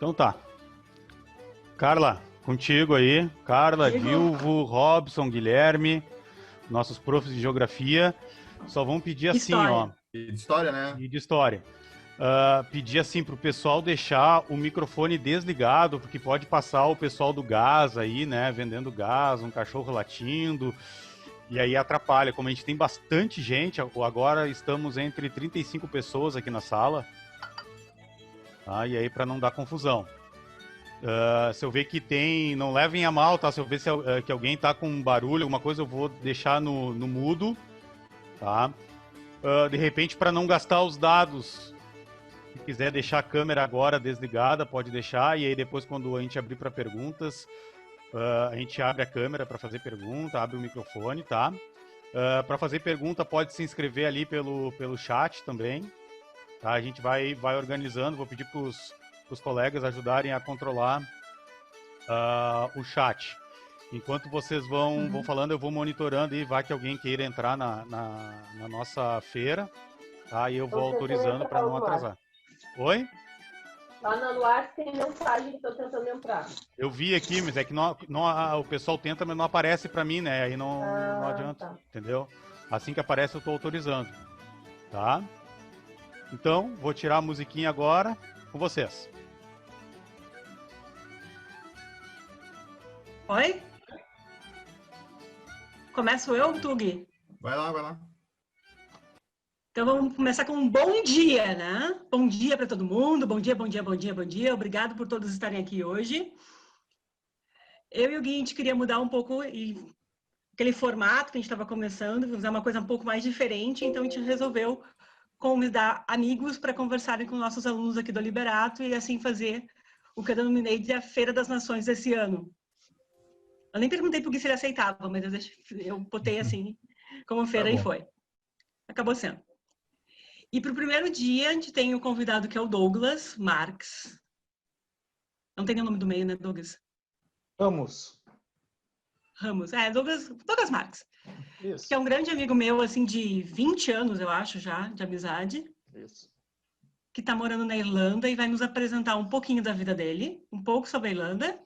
Então tá. Carla, contigo aí. Carla, Dilvo, Robson, Guilherme, nossos profs de geografia. Só vão pedir assim, ó. História. E de história, né? E de história. Pedir assim pro pessoal deixar o microfone desligado, porque pode passar o pessoal do gás aí, né? Vendendo gás, um cachorro latindo. E aí atrapalha. Como a gente tem bastante gente, agora estamos entre 35 pessoas aqui na sala. Tá? E aí para não dar confusão. Se eu ver que tem, não levem a mal, tá? Se eu ver que alguém tá com barulho, alguma coisa, eu vou deixar no mudo, tá? De repente, para não gastar os dados, se quiser deixar a câmera agora desligada, pode deixar. E aí depois, quando a gente abrir para perguntas, a gente abre a câmera para fazer pergunta, abre o microfone, tá? Para fazer pergunta, pode se inscrever ali pelo chat também, tá? A gente vai organizando, vou pedir para os colegas ajudarem a controlar o chat. Enquanto vocês vão falando, eu vou monitorando e vai que alguém queira entrar na nossa feira, tá? E eu vou autorizando para não atrasar. Oi? Lá no ar tem mensagem que estou tentando entrar. Eu vi aqui, mas é que o pessoal tenta, mas não aparece para mim, né? Aí não adianta, tá. Entendeu? Assim que aparece, eu estou autorizando, tá? Então, vou tirar a musiquinha agora com vocês. Oi? Começo eu, Tug? Vai lá, vai lá. Então vamos começar com um bom dia, né? Bom dia para todo mundo, bom dia, bom dia, bom dia, bom dia. Obrigado por todos estarem aqui hoje. Eu e o Gui, a gente queria mudar um pouco aquele formato que a gente estava começando, fazer uma coisa um pouco mais diferente, então a gente resolveu convidar amigos para conversarem com nossos alunos aqui do Liberato e assim fazer o que eu denominei de a Feira das Nações desse ano. Eu nem perguntei para o Gui se ele aceitava, mas eu botei assim como feira e foi. Acabou sendo. E para o primeiro dia, a gente tem o convidado que é o Douglas Marques. Não tem o nome do meio, né, Douglas? Ramos. Douglas Marques. Isso. Que é um grande amigo meu, assim, de 20 anos, eu acho, já, de amizade. Isso. Que está morando na Irlanda e vai nos apresentar um pouquinho da vida dele, um pouco sobre a Irlanda,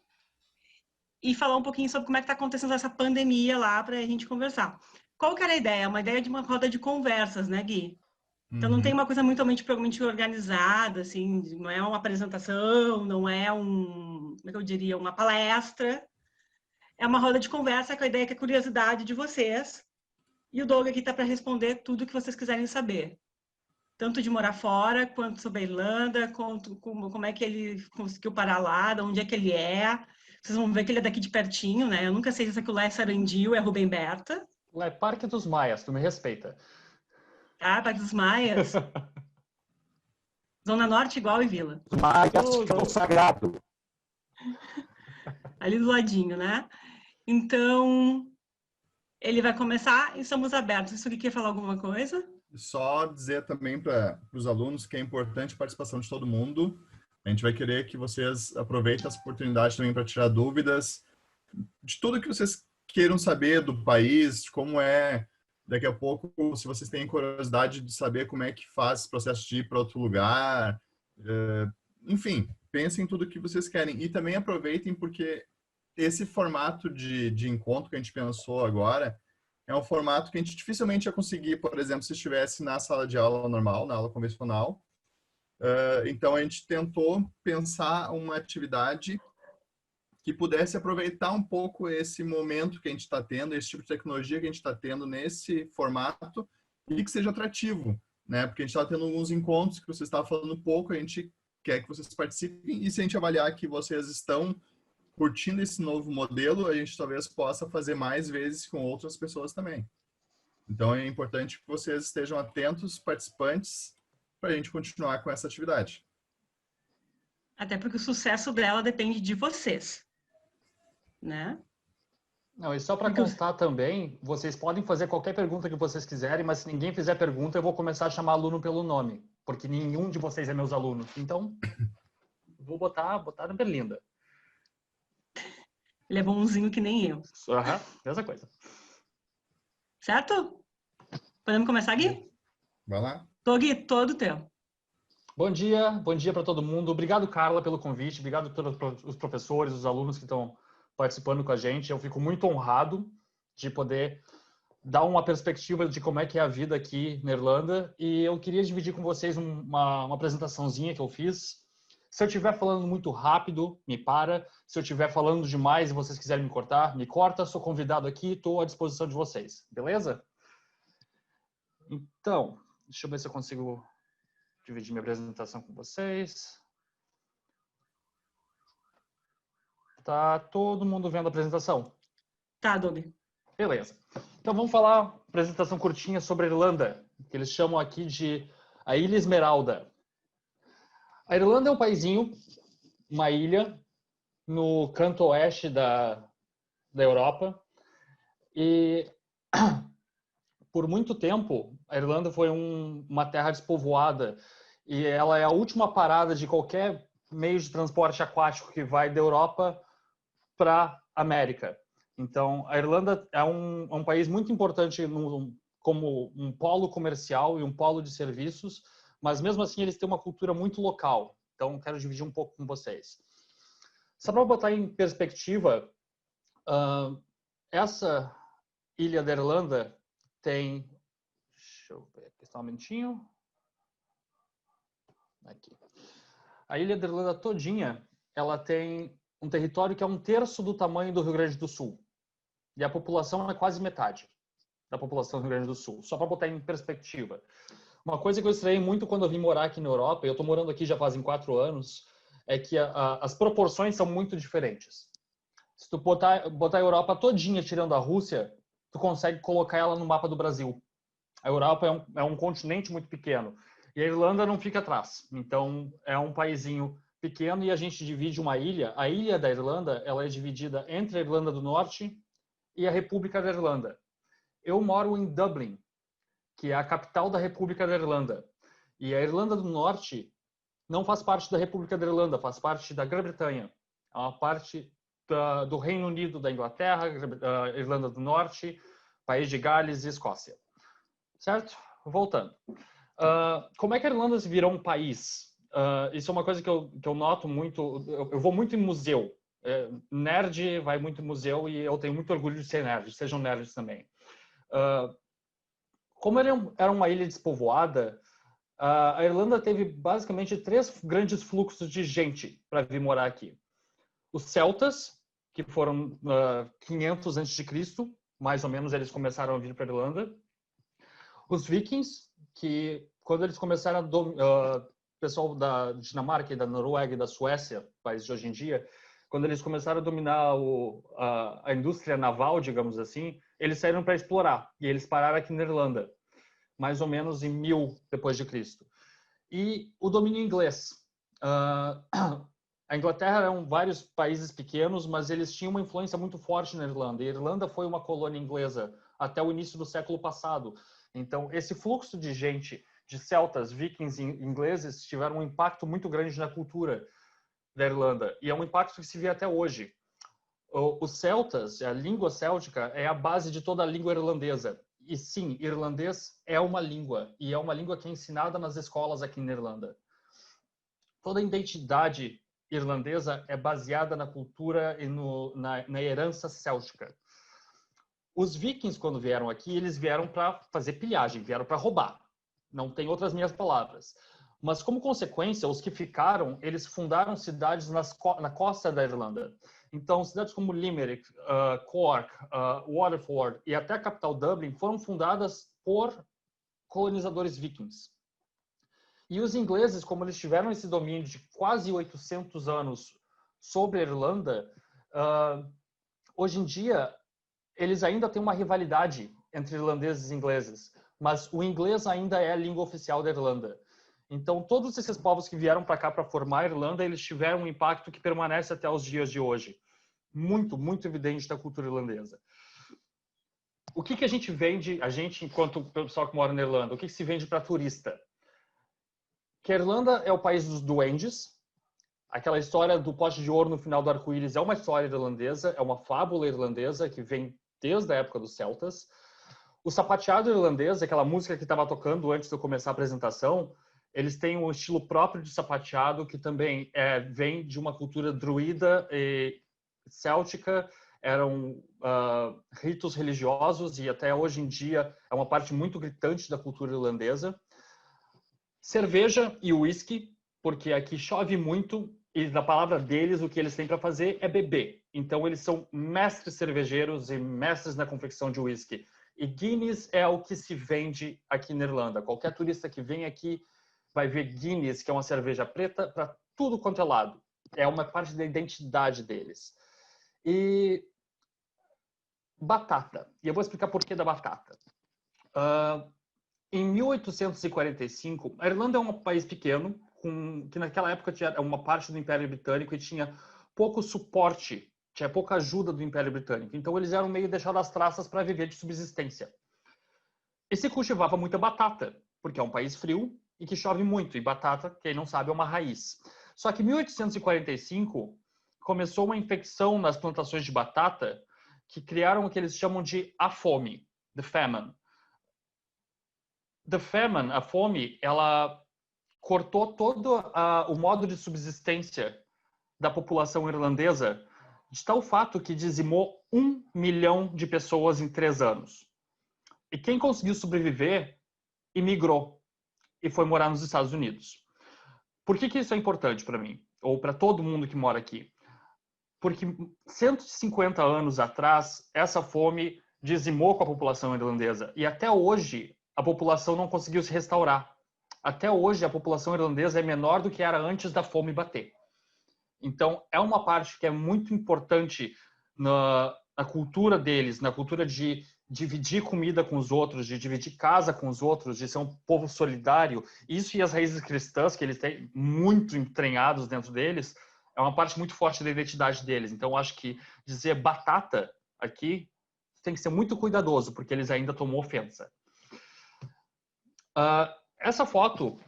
e falar um pouquinho sobre como é que está acontecendo essa pandemia lá para a gente conversar. Qual que era a ideia? Uma ideia de uma roda de conversas, né, Gui? Então não tem uma coisa muito organizada, assim, não é uma apresentação, não é como é que eu diria, uma palestra. É uma roda de conversa com a ideia que é curiosidade de vocês. E o Doug aqui está para responder tudo o que vocês quiserem saber. Tanto de morar fora, quanto sobre a Irlanda, quanto como é que ele conseguiu parar lá, de onde é que ele é. Vocês vão ver que ele é daqui de pertinho, né? Eu nunca sei se aquilo lá é Sarandio, é Rubem Berta. Lá é Parque dos Maias, tu me respeita. Ah, Parque dos Maias. Zona Norte igual e Vila. Maias, chão sagrado. Ali do ladinho, né? Então, ele vai começar e estamos abertos. Isso aqui quer falar alguma coisa? Só dizer também para os alunos que é importante a participação de todo mundo. A gente vai querer que vocês aproveitem essa oportunidade também para tirar dúvidas de tudo que vocês queiram saber do país, de como é. Daqui a pouco, se vocês têm curiosidade de saber como é que faz esse processo de ir para outro lugar, enfim, pensem em tudo que vocês querem. E também aproveitem porque esse formato de encontro que a gente pensou agora é um formato que a gente dificilmente ia conseguir, por exemplo, se estivesse na sala de aula normal, na aula convencional. Então, a gente tentou pensar uma atividade que pudesse aproveitar um pouco esse momento que a gente está tendo, esse tipo de tecnologia que a gente está tendo nesse formato e que seja atrativo, né? Porque a gente está tendo alguns encontros que você estava falando pouco, a gente quer que vocês participem e se a gente avaliar que vocês estão curtindo esse novo modelo, a gente talvez possa fazer mais vezes com outras pessoas também. Então, é importante que vocês estejam atentos, participantes, para a gente continuar com essa atividade. Até porque o sucesso dela depende de vocês, né? Não, e só para constar também, vocês podem fazer qualquer pergunta que vocês quiserem, mas se ninguém fizer pergunta, eu vou começar a chamar aluno pelo nome, porque nenhum de vocês é meus alunos. Então, vou botar na berlinda. Ele é bonzinho que nem eu. Mesma coisa. Certo? Podemos começar, Gui? Vai lá. Tô, Gui, todo teu. Bom dia para todo mundo. Obrigado, Carla, pelo convite. Obrigado pelos professores, os alunos que estão participando com a gente. Eu fico muito honrado de poder dar uma perspectiva de como é que é a vida aqui na Irlanda. E eu queria dividir com vocês uma apresentaçãozinha que eu fiz. Se eu estiver falando muito rápido, me para. Se eu estiver falando demais e vocês quiserem me cortar, me corta. Sou convidado aqui, estou à disposição de vocês. Beleza? Então, deixa eu ver se eu consigo dividir minha apresentação com vocês. Tá todo mundo vendo a apresentação? Tá, Doug. Beleza. Então vamos falar, apresentação curtinha sobre a Irlanda, que eles chamam aqui de a Ilha Esmeralda. A Irlanda é um paizinho, uma ilha, no canto oeste da Europa. E por muito tempo, a Irlanda foi uma terra despovoada. E ela é a última parada de qualquer meio de transporte aquático que vai da Europa para a América. Então, a Irlanda é um país muito importante como um polo comercial e um polo de serviços, mas mesmo assim eles têm uma cultura muito local. Então, quero dividir um pouco com vocês. Só para botar em perspectiva, essa ilha da Irlanda tem... Deixa eu ver aqui só um minutinho. Aqui. A ilha da Irlanda todinha, ela tem um território que é 1/3 do tamanho do Rio Grande do Sul. E a população é quase metade da população do Rio Grande do Sul. Só para botar em perspectiva. Uma coisa que eu estranhei muito quando eu vim morar aqui na Europa, e eu estou morando aqui já fazem 4 anos, é que as proporções são muito diferentes. Se tu botar a Europa todinha tirando a Rússia, tu consegue colocar ela no mapa do Brasil. A Europa é um continente muito pequeno. E a Irlanda não fica atrás. Então, é um paizinho pequeno e a gente divide uma ilha. A ilha da Irlanda, ela é dividida entre a Irlanda do Norte e a República da Irlanda. Eu moro em Dublin, que é a capital da República da Irlanda. E a Irlanda do Norte não faz parte da República da Irlanda, faz parte da Grã-Bretanha. É uma parte do Reino Unido, da Inglaterra, Irlanda do Norte, País de Gales e Escócia. Certo? Voltando. Como é que a Irlanda se virou um país? Isso é uma coisa que eu noto muito. Eu vou muito em museu. Nerd vai muito em museu e eu tenho muito orgulho de ser nerd. Sejam nerds também. Como era uma ilha despovoada, a Irlanda teve basicamente 3 grandes fluxos de gente para vir morar aqui. Os celtas, que foram 500 a.C., mais ou menos eles começaram a vir para a Irlanda. Os vikings, que quando eles começaram pessoal da Dinamarca, e da Noruega e da Suécia, países de hoje em dia, quando eles começaram a dominar a indústria naval, digamos assim, eles saíram para explorar e eles pararam aqui na Irlanda, mais ou menos em 1000 depois de Cristo. E o domínio inglês. A Inglaterra eram vários países pequenos, mas eles tinham uma influência muito forte na Irlanda. E a Irlanda foi uma colônia inglesa até o início do século passado. Então, esse fluxo de gente, de celtas, vikings e ingleses, tiveram um impacto muito grande na cultura da Irlanda. E é um impacto que se vê até hoje. Os celtas, a língua céltica, é a base de toda a língua irlandesa. E sim, irlandês é uma língua. E é uma língua que é ensinada nas escolas aqui na Irlanda. Toda a identidade irlandesa é baseada na cultura e na herança céltica. Os vikings, quando vieram aqui, eles vieram para fazer pilhagem, vieram para roubar. Não tem outras minhas palavras. Mas, como consequência, os que ficaram, eles fundaram cidades na costa da Irlanda. Então, cidades como Limerick, Cork, Waterford e até a capital Dublin foram fundadas por colonizadores vikings. E os ingleses, como eles tiveram esse domínio de quase 800 anos sobre a Irlanda, hoje em dia, eles ainda têm uma rivalidade entre irlandeses e ingleses, mas o inglês ainda é a língua oficial da Irlanda. Então, todos esses povos que vieram para cá para formar a Irlanda, eles tiveram um impacto que permanece até os dias de hoje. Muito, muito evidente da cultura irlandesa. O que a gente vende, enquanto pessoal que mora na Irlanda, o que se vende para turista? Que a Irlanda é o país dos duendes. Aquela história do pote de ouro no final do arco-íris é uma história irlandesa, é uma fábula irlandesa que vem desde a época dos celtas. O sapateado irlandês, aquela música que estava tocando antes de eu começar a apresentação, Eles têm um estilo próprio de sapateado que também vem de uma cultura druida e céltica. Eram ritos religiosos e até hoje em dia é uma parte muito gritante da cultura irlandesa. Cerveja e uísque, porque aqui chove muito e na palavra deles o que eles têm para fazer é beber. Então eles são mestres cervejeiros e mestres na confecção de uísque. E Guinness é o que se vende aqui na Irlanda. Qualquer turista que vem aqui vai ver Guinness, que é uma cerveja preta, para tudo quanto é lado. É uma parte da identidade deles. E batata. E eu vou explicar por que da batata. Em 1845, a Irlanda é um país pequeno, que naquela época tinha uma parte do Império Britânico e tinha pouco suporte, tinha pouca ajuda do Império Britânico. Então eles eram meio deixados às traças para viver de subsistência. E se cultivava muita batata, porque é um país frio e que chove muito. E batata, quem não sabe, é uma raiz. Só que em 1845 começou uma infecção nas plantações de batata que criaram o que eles chamam de a fome, the famine. The famine, a fome, ela cortou todo o modo de subsistência da população irlandesa, de tal fato que dizimou 1 milhão de pessoas em 3 anos. E quem conseguiu sobreviver, imigrou e foi morar nos Estados Unidos. Por que isso é importante para mim? Ou para todo mundo que mora aqui? Porque 150 anos atrás, essa fome dizimou com a população irlandesa. E até hoje, a população não conseguiu se restaurar. Até hoje, a população irlandesa é menor do que era antes da fome bater. Então, é uma parte que é muito importante na cultura deles, na cultura de dividir comida com os outros, de dividir casa com os outros, de ser um povo solidário. Isso e as raízes cristãs, que eles têm muito entranhados dentro deles, é uma parte muito forte da identidade deles. Então, eu acho que dizer batata aqui tem que ser muito cuidadoso, porque eles ainda tomam ofensa. Essa foto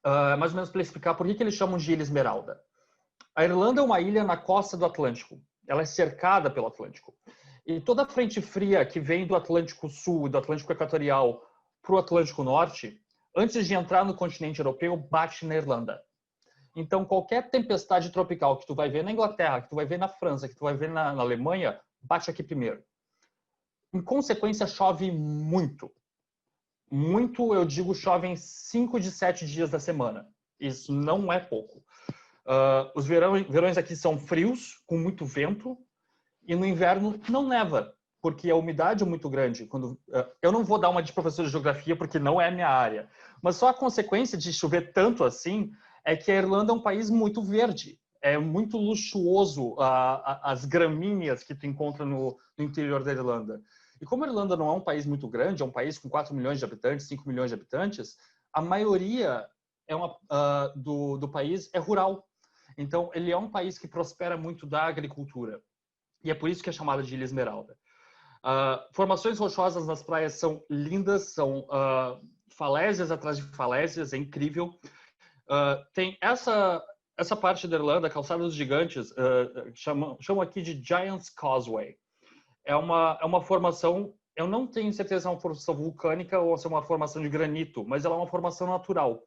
é mais ou menos para explicar por que eles chamam de Ilha Esmeralda. A Irlanda é uma ilha na costa do Atlântico. Ela é cercada pelo Atlântico. E toda a frente fria que vem do Atlântico Sul e do Atlântico Equatorial para o Atlântico Norte, antes de entrar no continente europeu, bate na Irlanda. Então, qualquer tempestade tropical que tu vai ver na Inglaterra, que tu vai ver na França, que tu vai ver na Alemanha, bate aqui primeiro. Em consequência, chove muito. Muito, eu digo, chove em 5 de 7 dias da semana. Isso não é pouco. Os verões aqui são frios, com muito vento, e no inverno não neva, porque a umidade é muito grande. Eu não vou dar uma de professor de geografia, porque não é a minha área, mas só a consequência de chover tanto assim é que a Irlanda é um país muito verde. É muito luxuoso as gramíneas que tu encontra no interior da Irlanda. E como a Irlanda não é um país muito grande, é um país com 4 milhões de habitantes, 5 milhões de habitantes, a maioria do país é rural. Então, ele é um país que prospera muito da agricultura. E é por isso que é chamada de Ilha Esmeralda. Formações rochosas nas praias são lindas, são falésias atrás de falésias, é incrível. Tem essa parte da Irlanda, a Calçada dos Gigantes, chamam aqui de Giant's Causeway. É uma formação, eu não tenho certeza se é uma formação vulcânica ou se é uma formação de granito, mas ela é uma formação natural,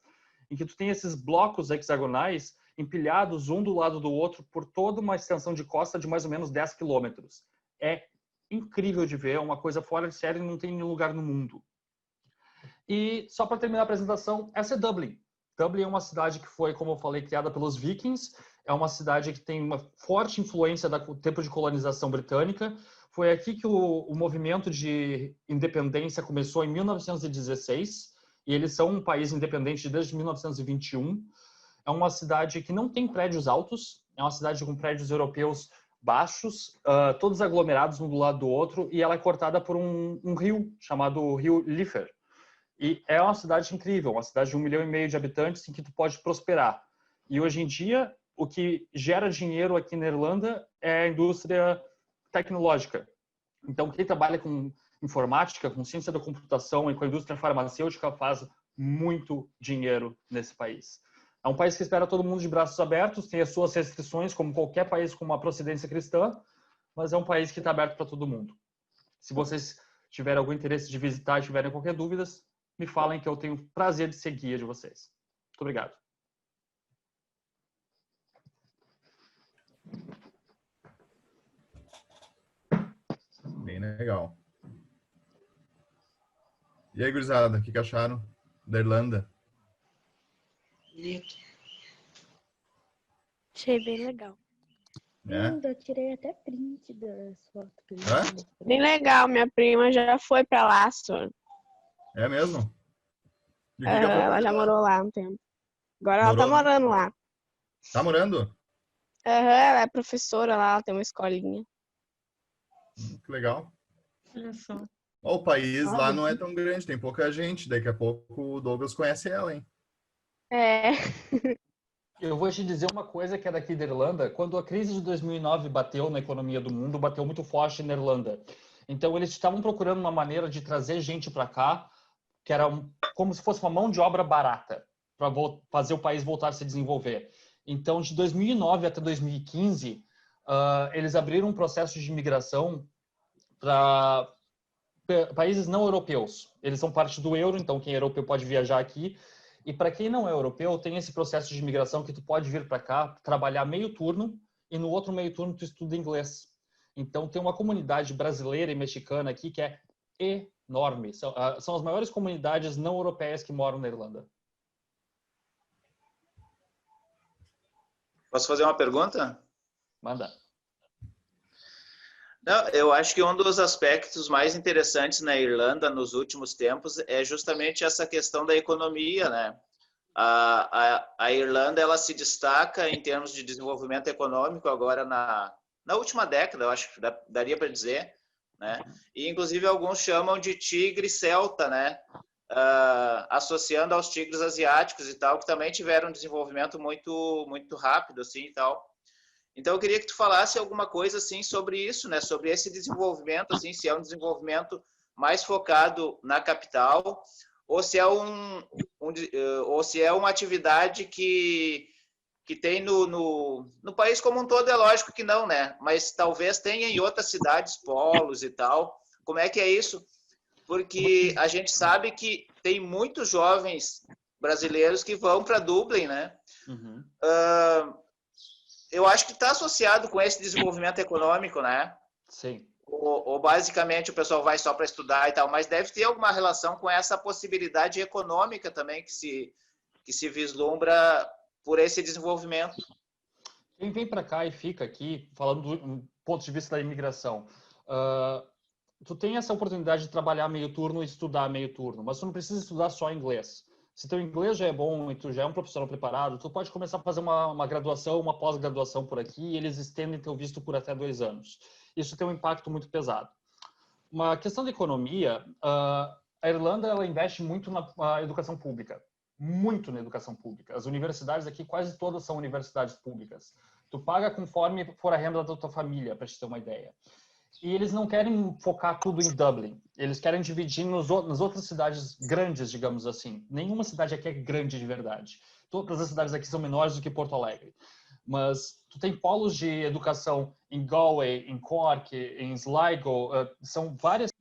em que tu tem esses blocos hexagonais empilhados um do lado do outro por toda uma extensão de costa de mais ou menos 10 quilômetros. É incrível de ver, é uma coisa fora de série e não tem nenhum lugar no mundo. E só para terminar a apresentação, essa é Dublin. Dublin é uma cidade que foi, como eu falei, criada pelos vikings. É uma cidade que tem uma forte influência do tempo de colonização britânica. Foi aqui que o movimento de independência começou em 1916. E eles são um país independente desde 1921. É uma cidade que não tem prédios altos. É uma cidade com prédios europeus baixos, todos aglomerados um do lado do outro. E ela é cortada por um rio chamado Rio Liffey. E é uma cidade incrível, uma cidade de 1,5 milhão de habitantes em que tu pode prosperar. E hoje em dia, o que gera dinheiro aqui na Irlanda é a indústria tecnológica. Então, quem trabalha com informática, com ciência da computação e com a indústria farmacêutica faz muito dinheiro nesse país. É um país que espera todo mundo de braços abertos, tem as suas restrições, como qualquer país com uma procedência cristã, mas é um país que está aberto para todo mundo. Se vocês tiverem algum interesse de visitar e tiverem qualquer dúvida, me falem que eu tenho prazer de ser guia de vocês. Muito obrigado. Bem legal. E aí, gurizada, o que acharam da Irlanda? Achei bem legal. É? Lindo, eu tirei até print das fotos que ele Hã? mandou. Bem legal, minha prima já foi pra lá, senhor. É mesmo? E o que Ela já morou lá um tempo. Agora ela tá Morou, né? morando lá. Tá morando? Ela é professora lá, ela tem uma escolinha. Que legal. Olha só. Ó, o país lá não é tão grande, tem pouca gente. Daqui a pouco o Douglas conhece ela, hein? É. Eu vou te dizer uma coisa que é daqui da Irlanda. Quando a crise de 2009 bateu na economia do mundo, bateu muito forte na Irlanda. Então, eles estavam procurando uma maneira de trazer gente para cá, que era como se fosse uma mão de obra barata, para fazer o país voltar a se desenvolver. Então, de 2009 até 2015, eles abriram um processo de imigração para países não europeus. Eles são parte do euro, então quem é europeu pode viajar aqui. E para quem não é europeu, tem esse processo de imigração que tu pode vir para cá, trabalhar meio turno, e no outro meio turno tu estuda inglês. Então tem uma comunidade brasileira e mexicana aqui que é enorme. São as maiores comunidades não europeias que moram na Irlanda. Posso fazer uma pergunta? Manda. Não, eu acho que um dos aspectos mais interessantes na Irlanda nos últimos tempos é justamente essa questão da economia, né? A Irlanda, ela se destaca em termos de desenvolvimento econômico agora na última década, eu acho que daria para dizer, né? E inclusive alguns chamam de tigre celta, né? Associando aos tigres asiáticos e tal, que também tiveram um desenvolvimento muito rápido, assim, e tal. Então, eu queria que tu falasse alguma coisa, assim, sobre isso, né? Sobre esse desenvolvimento, assim, se é um desenvolvimento mais focado na capital, ou se é ou se é uma atividade que tem no país como um todo. É lógico que não, né? Mas talvez tenha em outras cidades polos e tal. Como é que é isso? Porque a gente sabe que tem muitos jovens brasileiros que vão para Dublin, né? Uhum. Eu acho que está associado com esse desenvolvimento econômico, né? Sim. Ou basicamente o pessoal vai só para estudar e tal, mas deve ter alguma relação com essa possibilidade econômica também que se vislumbra por esse desenvolvimento. Quem vem para cá e fica aqui, falando do ponto de vista da imigração, tu tem essa oportunidade de trabalhar meio turno e estudar meio turno, mas tu não precisa estudar só inglês. Se teu inglês já é bom e tu já é um profissional preparado, tu pode começar a fazer uma graduação, uma pós-graduação por aqui, e eles estendem teu visto por até 2 anos. Isso tem um impacto muito pesado. Uma questão de economia, a Irlanda ela investe muito na educação pública, muito na educação pública. As universidades aqui, quase todas são universidades públicas. Tu paga conforme for a renda da tua família, para te ter uma ideia. E eles não querem focar tudo em Dublin. Eles querem dividir nas outras cidades grandes, digamos assim. Nenhuma cidade aqui é grande de verdade. Todas as cidades aqui são menores do que Porto Alegre. Mas tu tem polos de educação em Galway, em Cork, em Sligo. São várias...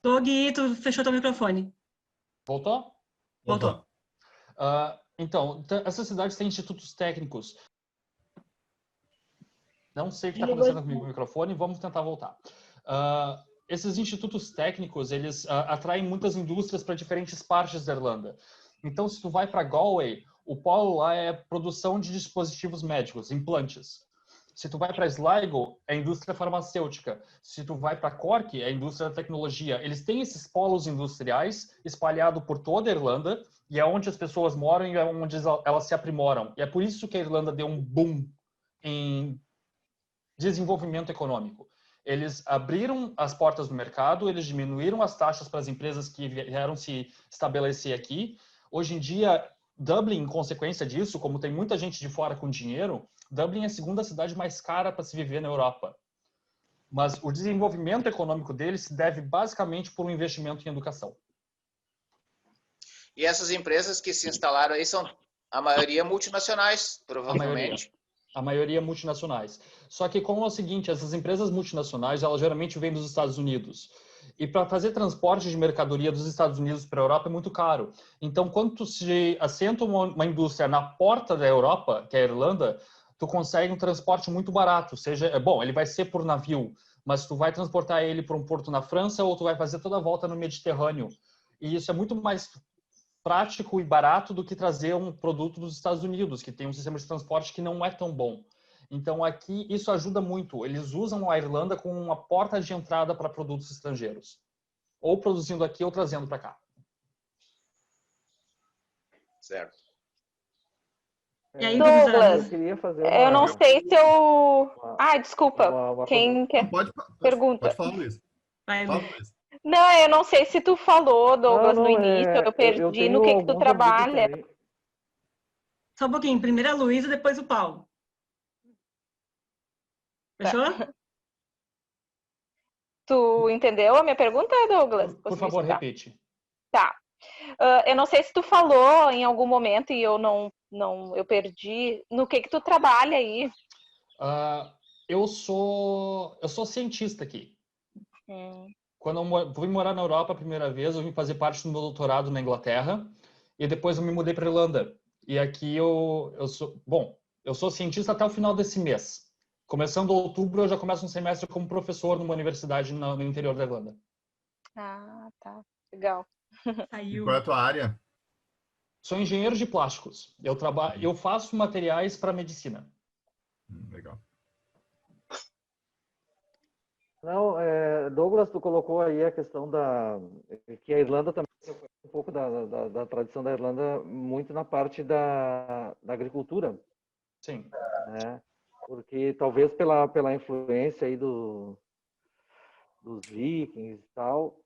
Doug, tu fechou teu microfone. Voltou? Voltou. Então, essas cidades têm institutos técnicos. Não sei o que está acontecendo com o microfone, vamos tentar voltar. Esses institutos técnicos, eles atraem muitas indústrias para diferentes partes da Irlanda. Então, se tu vai para Galway, o polo lá é produção de dispositivos médicos, implantes. Se tu vai para Sligo, é indústria farmacêutica. Se tu vai para Cork, é indústria da tecnologia. Eles têm esses polos industriais espalhados por toda a Irlanda, e é onde as pessoas moram e é onde elas se aprimoram. E é por isso que a Irlanda deu um boom em desenvolvimento econômico. Eles abriram as portas do mercado, eles diminuíram as taxas para as empresas que vieram se estabelecer aqui. Hoje em dia, Dublin, em consequência disso, como tem muita gente de fora com dinheiro, Dublin é a segunda cidade mais cara para se viver na Europa. Mas o desenvolvimento econômico deles se deve basicamente por um investimento em educação. E essas empresas que se instalaram aí são, a maioria, multinacionais, provavelmente. A maioria multinacionais. Só que como é o seguinte, essas empresas multinacionais, elas geralmente vêm dos Estados Unidos. E para fazer transporte de mercadoria dos Estados Unidos para a Europa é muito caro. Então, quando tu se assenta uma indústria na porta da Europa, que é a Irlanda, tu consegue um transporte muito barato. Bom, ele vai ser por navio, mas tu vai transportar ele para um porto na França ou tu vai fazer toda a volta no Mediterrâneo. E isso é muito mais prático e barato do que trazer um produto dos Estados Unidos, que tem um sistema de transporte que não é tão bom. Então, aqui, isso ajuda muito. Eles usam a Irlanda como uma porta de entrada para produtos estrangeiros. Ou produzindo aqui ou trazendo para cá. Certo. E aí, Douglas, Eu queria fazer eu não sei se eu... uma- Desculpa. Quem quer? Pode Pergunta. falar, Luiz. Vai, Fala, Lu. Luiz. Não, eu não sei se tu falou, Douglas, no início. Eu eu perdi tenho no que tu alguns amigos trabalha. também. Só um pouquinho. Primeiro a Luísa, depois o Paulo. Fechou? Tu entendeu a minha pergunta, Douglas? Por favor, repete. Tá. Eu não sei se tu falou em algum momento e eu perdi. No que tu trabalha aí? Eu sou cientista aqui. Quando eu fui morar na Europa a primeira vez, eu vim fazer parte do meu doutorado na Inglaterra e depois eu me mudei para a Irlanda. E aqui eu sou cientista até o final desse mês. Começando outubro, eu já começo um semestre como professor numa universidade no interior da Irlanda. Ah, tá. Legal. E qual é a tua área? Sou engenheiro de plásticos. Eu faço materiais para medicina. Legal. Não, Douglas, tu colocou aí a questão que a Irlanda também um pouco da tradição da Irlanda muito na parte da agricultura. Sim. Né? Porque talvez pela influência aí dos vikings e tal,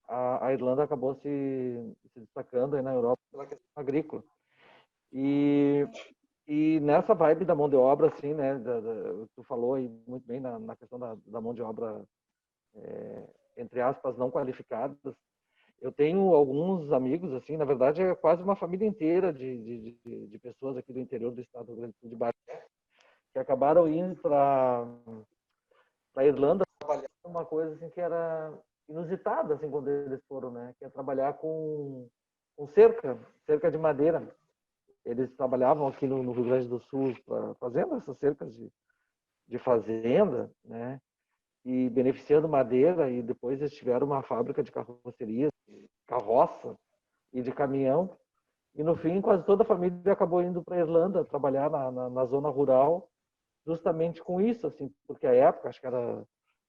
a Irlanda acabou se destacando aí na Europa pela questão agrícola. E nessa vibe da mão de obra, assim, né, tu falou aí muito bem na questão da mão de obra, entre aspas, não qualificadas. Eu tenho alguns amigos, assim, na verdade é quase uma família inteira de pessoas aqui do interior do estado do Rio Grande do Sul de Bagé, que acabaram indo para a Irlanda trabalhar uma coisa assim que era inusitada, assim, quando eles foram, né, que é trabalhar com cerca de madeira. Eles trabalhavam aqui no Rio Grande do Sul fazendo essas cercas de fazenda, né, e beneficiando madeira, e depois eles tiveram uma fábrica de carroceria, de carroça e de caminhão, e no fim quase toda a família acabou indo para a Irlanda trabalhar na zona rural, justamente com isso, assim, porque a época, acho que era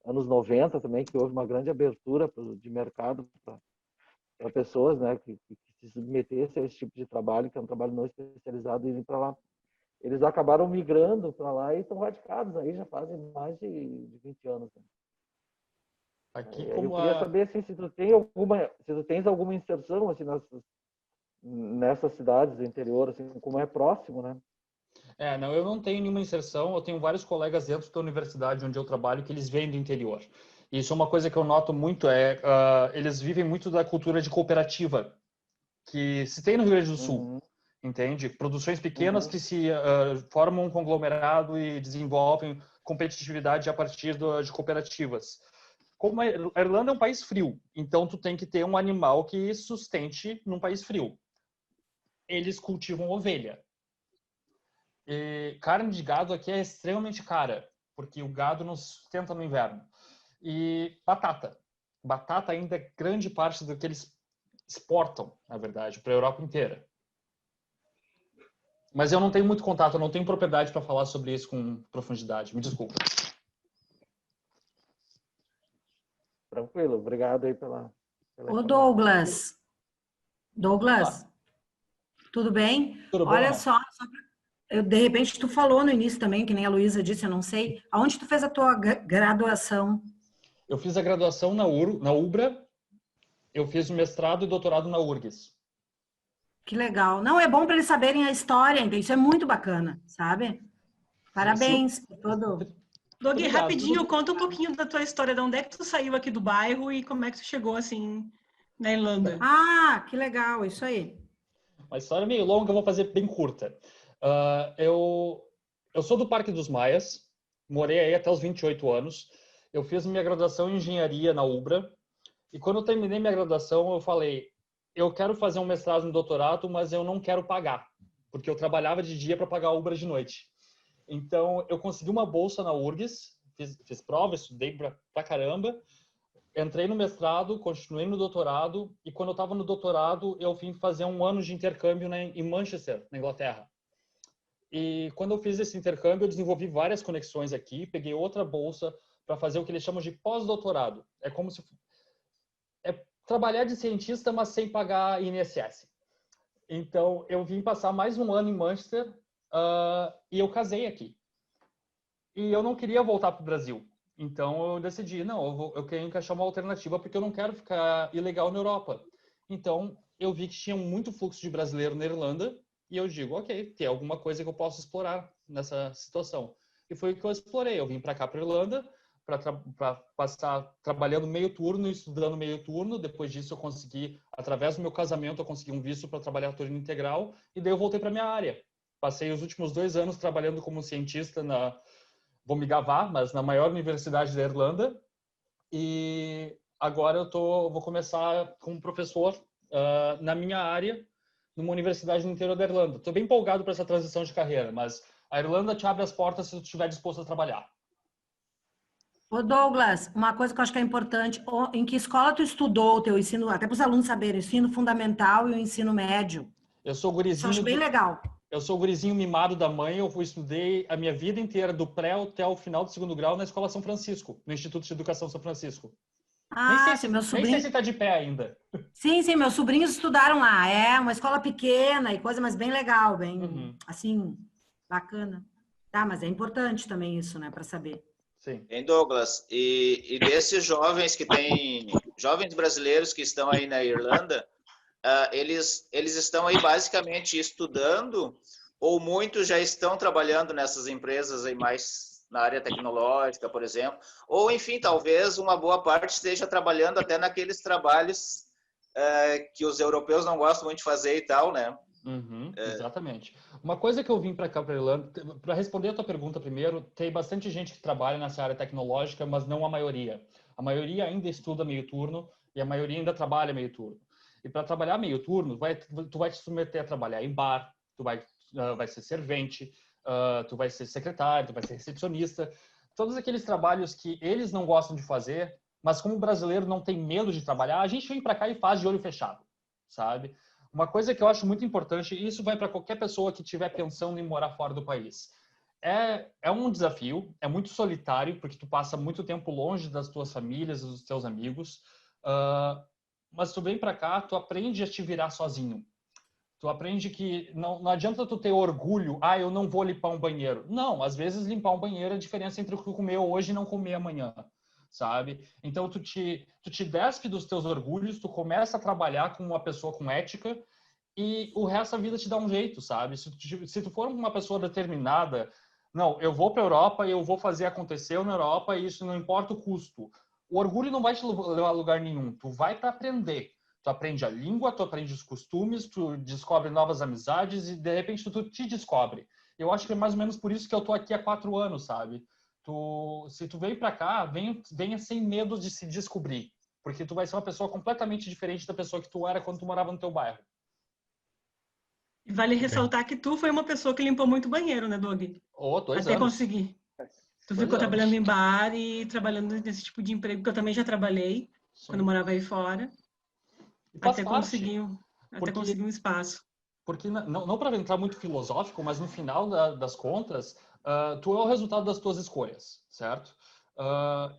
anos 90 também, que houve uma grande abertura de mercado para pessoas, né, que se submetessem a esse tipo de trabalho, que é um trabalho não especializado, e irem para lá. Eles acabaram migrando para lá e estão radicados aí, já fazem mais de 20 anos. Né? Aqui, eu queria saber assim, se tu tens alguma inserção assim, nessas cidades do interior, assim, como é próximo, né? Não, eu não tenho nenhuma inserção, eu tenho vários colegas dentro da universidade onde eu trabalho que eles vêm do interior. Isso é uma coisa que eu noto muito, eles vivem muito da cultura de cooperativa, que se tem no Rio Grande do Sul, entende? Produções pequenas que se formam um conglomerado e desenvolvem competitividade a partir de cooperativas. Como a Irlanda é um país frio, então tu tem que ter um animal que sustente num país frio. Eles cultivam ovelha. E carne de gado aqui é extremamente cara, porque o gado não sustenta no inverno. E batata. Batata ainda é grande parte do que eles exportam, na verdade, para a Europa inteira. Mas eu não tenho muito contato, eu não tenho propriedade para falar sobre isso com profundidade. Me desculpa. Tranquilo, obrigado aí pela Ô, Douglas. Douglas, tudo bem? Tudo bom, Olha Ana? só, de repente tu falou no início também, que nem a Luísa disse, eu não sei. Aonde tu fez a tua graduação? Eu fiz a graduação na UBRA, eu fiz o mestrado e doutorado na URGS. Que legal. Não, é bom para eles saberem a história, então isso é muito bacana, sabe? Parabéns por todo... Doug, Obrigado. rapidinho, conta um pouquinho da tua história, de onde é que tu saiu aqui do bairro e como é que tu chegou, assim, na Irlanda. Ah, que legal, isso aí. Uma história meio longa, eu vou fazer bem curta. Eu sou do Parque dos Maias, morei aí até os 28 anos. Eu fiz minha graduação em engenharia na UBRA. E quando eu terminei minha graduação, eu falei, eu quero fazer um mestrado, um doutorado, mas eu não quero pagar, porque eu trabalhava de dia para pagar a UBRA de noite. Então, eu consegui uma bolsa na URGS, fiz prova, estudei pra caramba, entrei no mestrado, continuei no doutorado, e quando eu estava no doutorado, eu vim fazer um ano de intercâmbio em Manchester, na Inglaterra. E quando eu fiz esse intercâmbio, eu desenvolvi várias conexões aqui, peguei outra bolsa para fazer o que eles chamam de pós-doutorado. É como se trabalhar de cientista, mas sem pagar INSS. Então, eu vim passar mais um ano em Manchester e eu casei aqui. E eu não queria voltar para o Brasil. Então, eu decidi, não, eu quero encaixar uma alternativa porque eu não quero ficar ilegal na Europa. Então, eu vi que tinha muito fluxo de brasileiro na Irlanda e eu digo, ok, tem alguma coisa que eu posso explorar nessa situação. E foi o que eu explorei. Eu vim para cá, para a Irlanda, para passar trabalhando meio turno e estudando meio turno. Depois disso, eu consegui, através do meu casamento, eu consegui um visto para trabalhar turno integral e daí eu voltei para minha área. Passei os últimos 2 anos trabalhando como cientista vou me gabar, mas na maior universidade da Irlanda. E agora vou começar como professor na minha área, numa universidade no interior da Irlanda. Estou bem empolgado para essa transição de carreira, mas a Irlanda te abre as portas se tu estiver disposto a trabalhar. Ô Douglas, uma coisa que eu acho que é importante, em que escola tu estudou o teu ensino, até para os alunos saberem, o ensino fundamental e o ensino médio? Eu sou gurizinho. Isso eu acho bem legal. Eu sou o gurizinho mimado da mãe, eu estudei a minha vida inteira, do pré até o final do 2º grau, na Escola São Francisco, no Instituto de Educação São Francisco. Ah, sim, meu sobrinho... Nem sei se tá de pé ainda. Sim, meus sobrinhos estudaram lá. É uma escola pequena e coisa, mas bem legal, bem, assim, bacana. Tá, mas é importante também isso, né, para saber. Sim. Em Douglas, e desses jovens jovens brasileiros que estão aí na Irlanda, eles estão aí basicamente estudando, ou muitos já estão trabalhando nessas empresas aí mais na área tecnológica, por exemplo, ou enfim, talvez uma boa parte esteja trabalhando até naqueles trabalhos que os europeus não gostam muito de fazer e tal, né? Exatamente. Uma coisa que eu vim para cá, para Irlanda, para responder a tua pergunta primeiro, tem bastante gente que trabalha nessa área tecnológica, mas não a maioria. A maioria ainda estuda meio turno e a maioria ainda trabalha meio turno. E para trabalhar meio turno, tu vai te submeter a trabalhar em bar, tu vai ser servente, tu vai ser secretário, tu vai ser recepcionista. Todos aqueles trabalhos que eles não gostam de fazer, mas como o brasileiro não tem medo de trabalhar, a gente vem para cá e faz de olho fechado, sabe? Uma coisa que eu acho muito importante, e isso vai para qualquer pessoa que estiver pensando em morar fora do país. É um desafio, é muito solitário, porque tu passa muito tempo longe das tuas famílias, dos teus amigos, mas tu vem para cá, tu aprende a te virar sozinho. Tu aprende que não adianta tu ter orgulho, eu não vou limpar um banheiro. Não, às vezes limpar um banheiro é a diferença entre o que tu comer hoje e não comer amanhã, sabe? Então tu te despe dos teus orgulhos, tu começa a trabalhar com uma pessoa com ética e o resto da vida te dá um jeito, sabe? Se tu for uma pessoa determinada, não, eu vou para a Europa e eu vou fazer acontecer na Europa e isso não importa o custo. O orgulho não vai te levar a lugar nenhum. Tu vai para aprender. Tu aprende a língua, tu aprende os costumes, tu descobre novas amizades e, de repente, tu te descobre. Eu acho que é mais ou menos por isso que eu tô aqui há 4 anos, sabe? Se tu veio para cá, venha sem medo de se descobrir. Porque tu vai ser uma pessoa completamente diferente da pessoa que tu era quando tu morava no teu bairro. Vale ressaltar que tu foi uma pessoa que limpou muito banheiro, né, Doug? 2 anos. Até conseguir. Tu ficou trabalhando em bar e trabalhando nesse tipo de emprego, que eu também já trabalhei, quando eu morava aí fora. Até conseguir um espaço. Porque, não para entrar muito filosófico, mas no final das contas, tu é o resultado das tuas escolhas, certo?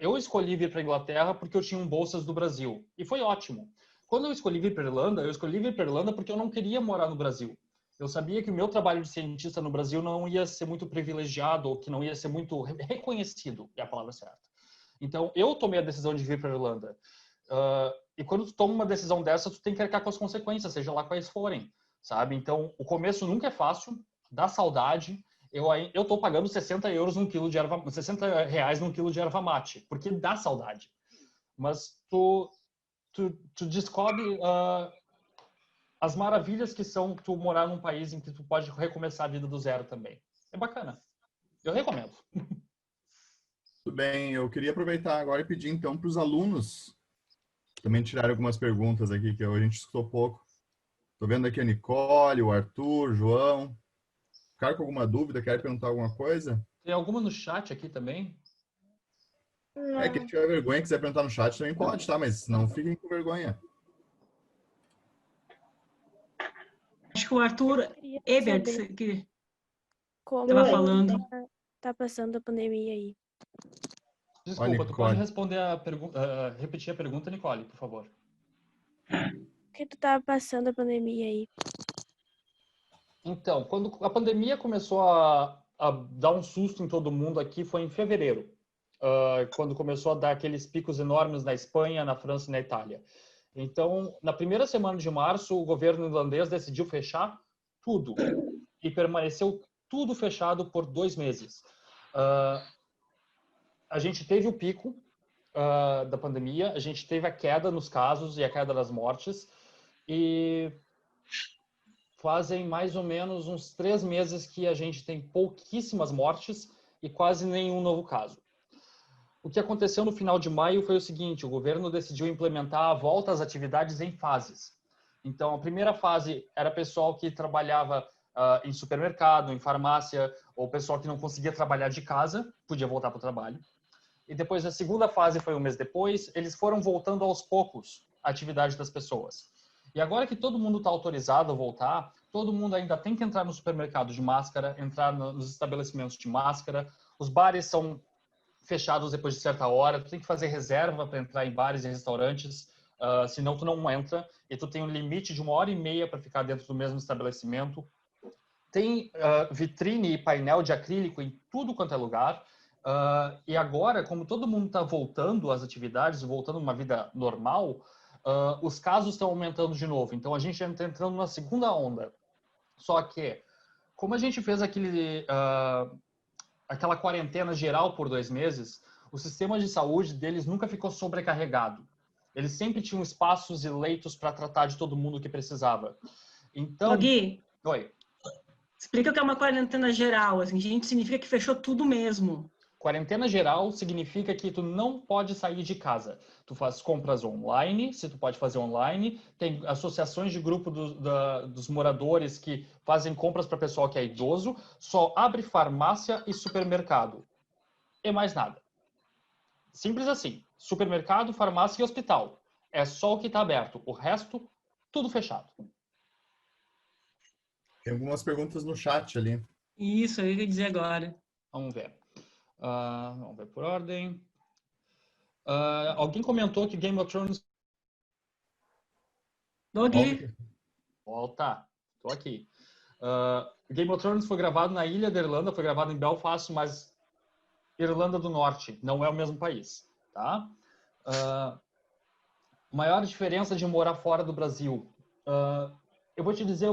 Eu escolhi vir para a Inglaterra porque eu tinha bolsas do Brasil. E foi ótimo. Quando eu escolhi vir para a Irlanda, eu escolhi vir para a Irlanda porque eu não queria morar no Brasil. Eu sabia que o meu trabalho de cientista no Brasil não ia ser muito privilegiado, ou que não ia ser muito reconhecido, é a palavra certa. Então, eu tomei a decisão de vir para a Irlanda. E quando tu toma uma decisão dessa, tu tem que arcar com as consequências, seja lá quais forem, sabe? Então, o começo nunca é fácil, dá saudade. Eu tô pagando 60 euros num quilo de erva, 60 reais num quilo de erva mate, porque dá saudade. Mas tu descobre as maravilhas que são tu morar num país em que tu pode recomeçar a vida do zero também. É bacana. Eu recomendo. bem. Eu queria aproveitar agora e pedir, então, para os alunos também tirarem algumas perguntas aqui, que a gente escutou pouco. Estou vendo aqui a Nicole, o Arthur, o João. Ficaram com alguma dúvida? Quer perguntar alguma coisa? Tem alguma no chat aqui também? Quem tiver vergonha, quiser perguntar no chat também pode, tá? Mas não fiquem com vergonha. Acho que o Arthur Ebert que como estava falando. tá passando a pandemia aí. Desculpa, tu pode responder a pergunta, repetir a pergunta, Nicole, por favor. O que tu tá passando a pandemia aí? Então, quando a pandemia começou a dar um susto em todo mundo aqui, foi em fevereiro, quando começou a dar aqueles picos enormes na Espanha, na França e na Itália. Então, na primeira semana de março, o governo irlandês decidiu fechar tudo e permaneceu tudo fechado por 2 meses. A gente teve o pico da pandemia, a gente teve a queda nos casos e a queda das mortes, e fazem mais ou menos uns 3 meses que a gente tem pouquíssimas mortes e quase nenhum novo caso. O que aconteceu no final de maio foi o seguinte: o governo decidiu implementar a volta às atividades em fases. Então, a primeira fase era pessoal que trabalhava em supermercado, em farmácia, ou pessoal que não conseguia trabalhar de casa, podia voltar para o trabalho. E depois, a segunda fase foi 1 mês depois, eles foram voltando aos poucos a atividade das pessoas. E agora que todo mundo está autorizado a voltar, todo mundo ainda tem que entrar no supermercado de máscara, entrar nos estabelecimentos de máscara, os bares são fechados depois de certa hora, tu tem que fazer reserva para entrar em bares e restaurantes, senão tu não entra, e tu tem um limite de 1h30 para ficar dentro do mesmo estabelecimento. Tem vitrine e painel de acrílico em tudo quanto é lugar. E agora, como todo mundo está voltando às atividades, voltando a uma vida normal, os casos estão aumentando de novo. Então, a gente já está entrando na segunda onda. Só que, como a gente fez aquela quarentena geral por 2 meses, o sistema de saúde deles nunca ficou sobrecarregado. Eles sempre tinham espaços e leitos para tratar de todo mundo que precisava. Então... Gui, oi. Explica o que é uma quarentena geral. Assim, gente, significa que fechou tudo mesmo. Quarentena geral significa que tu não pode sair de casa. Tu faz compras online, se tu pode fazer online. Tem associações de grupo dos moradores que fazem compras para pessoal que é idoso. Só abre farmácia e supermercado. E mais nada. Simples assim. Supermercado, farmácia e hospital. É só o que está aberto. O resto, tudo fechado. Tem algumas perguntas no chat ali. Isso, eu ia dizer agora. Vamos ver. Vamos ver por ordem. Alguém comentou que Game of Thrones... Volta. Estou aqui. Game of Thrones foi gravado na ilha da Irlanda, foi gravado em Belfast, mas Irlanda do Norte, não é o mesmo país. Tá? Maior diferença de morar fora do Brasil. Eu vou te dizer,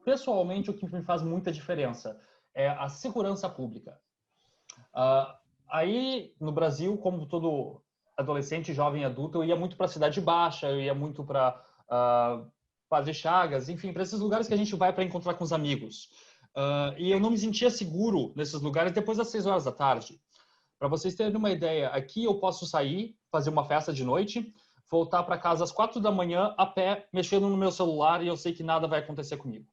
pessoalmente, o que me faz muita diferença é a segurança pública. Aí, no Brasil, como todo adolescente, jovem, adulto, eu ia muito para a Cidade Baixa, eu ia muito para Padre Chagas, enfim, para esses lugares que a gente vai para encontrar com os amigos. E eu não me sentia seguro nesses lugares depois das 6 horas da tarde. Para vocês terem uma ideia, aqui eu posso sair, fazer uma festa de noite, voltar para casa às 4 da manhã a pé, mexendo no meu celular, e eu sei que nada vai acontecer comigo.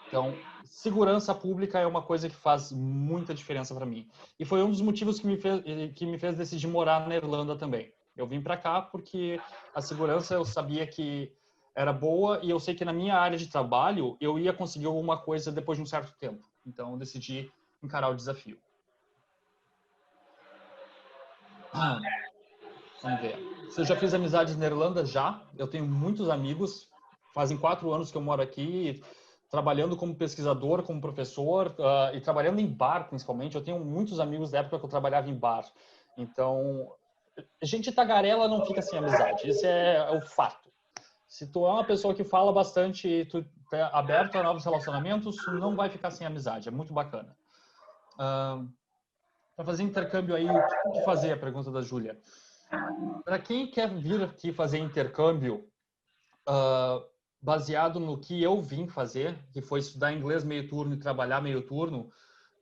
Então, segurança pública é uma coisa que faz muita diferença para mim. E foi um dos motivos que me fez decidir morar na Irlanda também. Eu vim para cá porque a segurança eu sabia que era boa e eu sei que na minha área de trabalho eu ia conseguir alguma coisa depois de um certo tempo. Então, eu decidi encarar o desafio. Vamos ver. Se eu já fiz amizades na Irlanda? Já. Eu tenho muitos amigos. Fazem 4 anos que eu moro aqui, trabalhando como pesquisador, como professor, e trabalhando em bar, principalmente. Eu tenho muitos amigos da época que eu trabalhava em bar. Então, gente tagarela não fica sem amizade. Isso é o fato. Se tu é uma pessoa que fala bastante e tu é aberto a novos relacionamentos, não vai ficar sem amizade. É muito bacana. Para fazer intercâmbio aí, o que fazer? A pergunta da Júlia. Para quem quer vir aqui fazer intercâmbio, baseado no que eu vim fazer, que foi estudar inglês meio turno e trabalhar meio turno,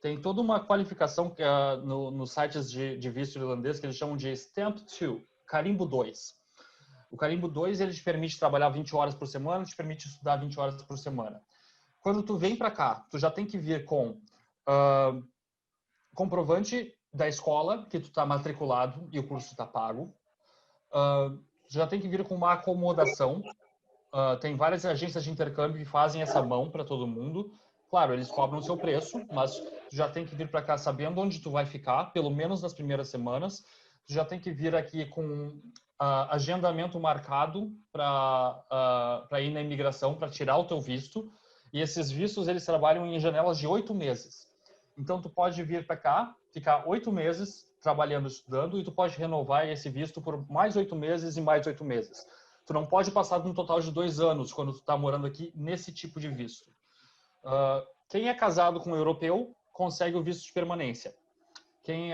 Tem toda uma qualificação que, nos sites de visto irlandês que eles chamam de Stamp 2, carimbo 2. O carimbo 2, ele te permite trabalhar 20 horas por semana, te permite estudar 20 horas por semana. Quando tu vem para cá, tu já tem que vir com comprovante da escola que tu está matriculado e o curso está pago. Já tem que vir com uma acomodação. Tem várias agências de intercâmbio que fazem essa mão para todo mundo. Claro, eles cobram o seu preço, mas tu já tem que vir para cá sabendo onde tu vai ficar, pelo menos nas primeiras semanas. Tu já tem que vir aqui com agendamento marcado para ir na imigração, para tirar o teu visto. E esses vistos, eles trabalham em janelas de 8 meses. Então, tu pode vir para cá, ficar 8 meses trabalhando, estudando, e tu pode renovar esse visto por mais 8 meses e mais 8 meses. Tu não pode passar de um total de 2 anos quando tu está morando aqui nesse tipo de visto. Quem é casado com um europeu consegue o visto de permanência. Quem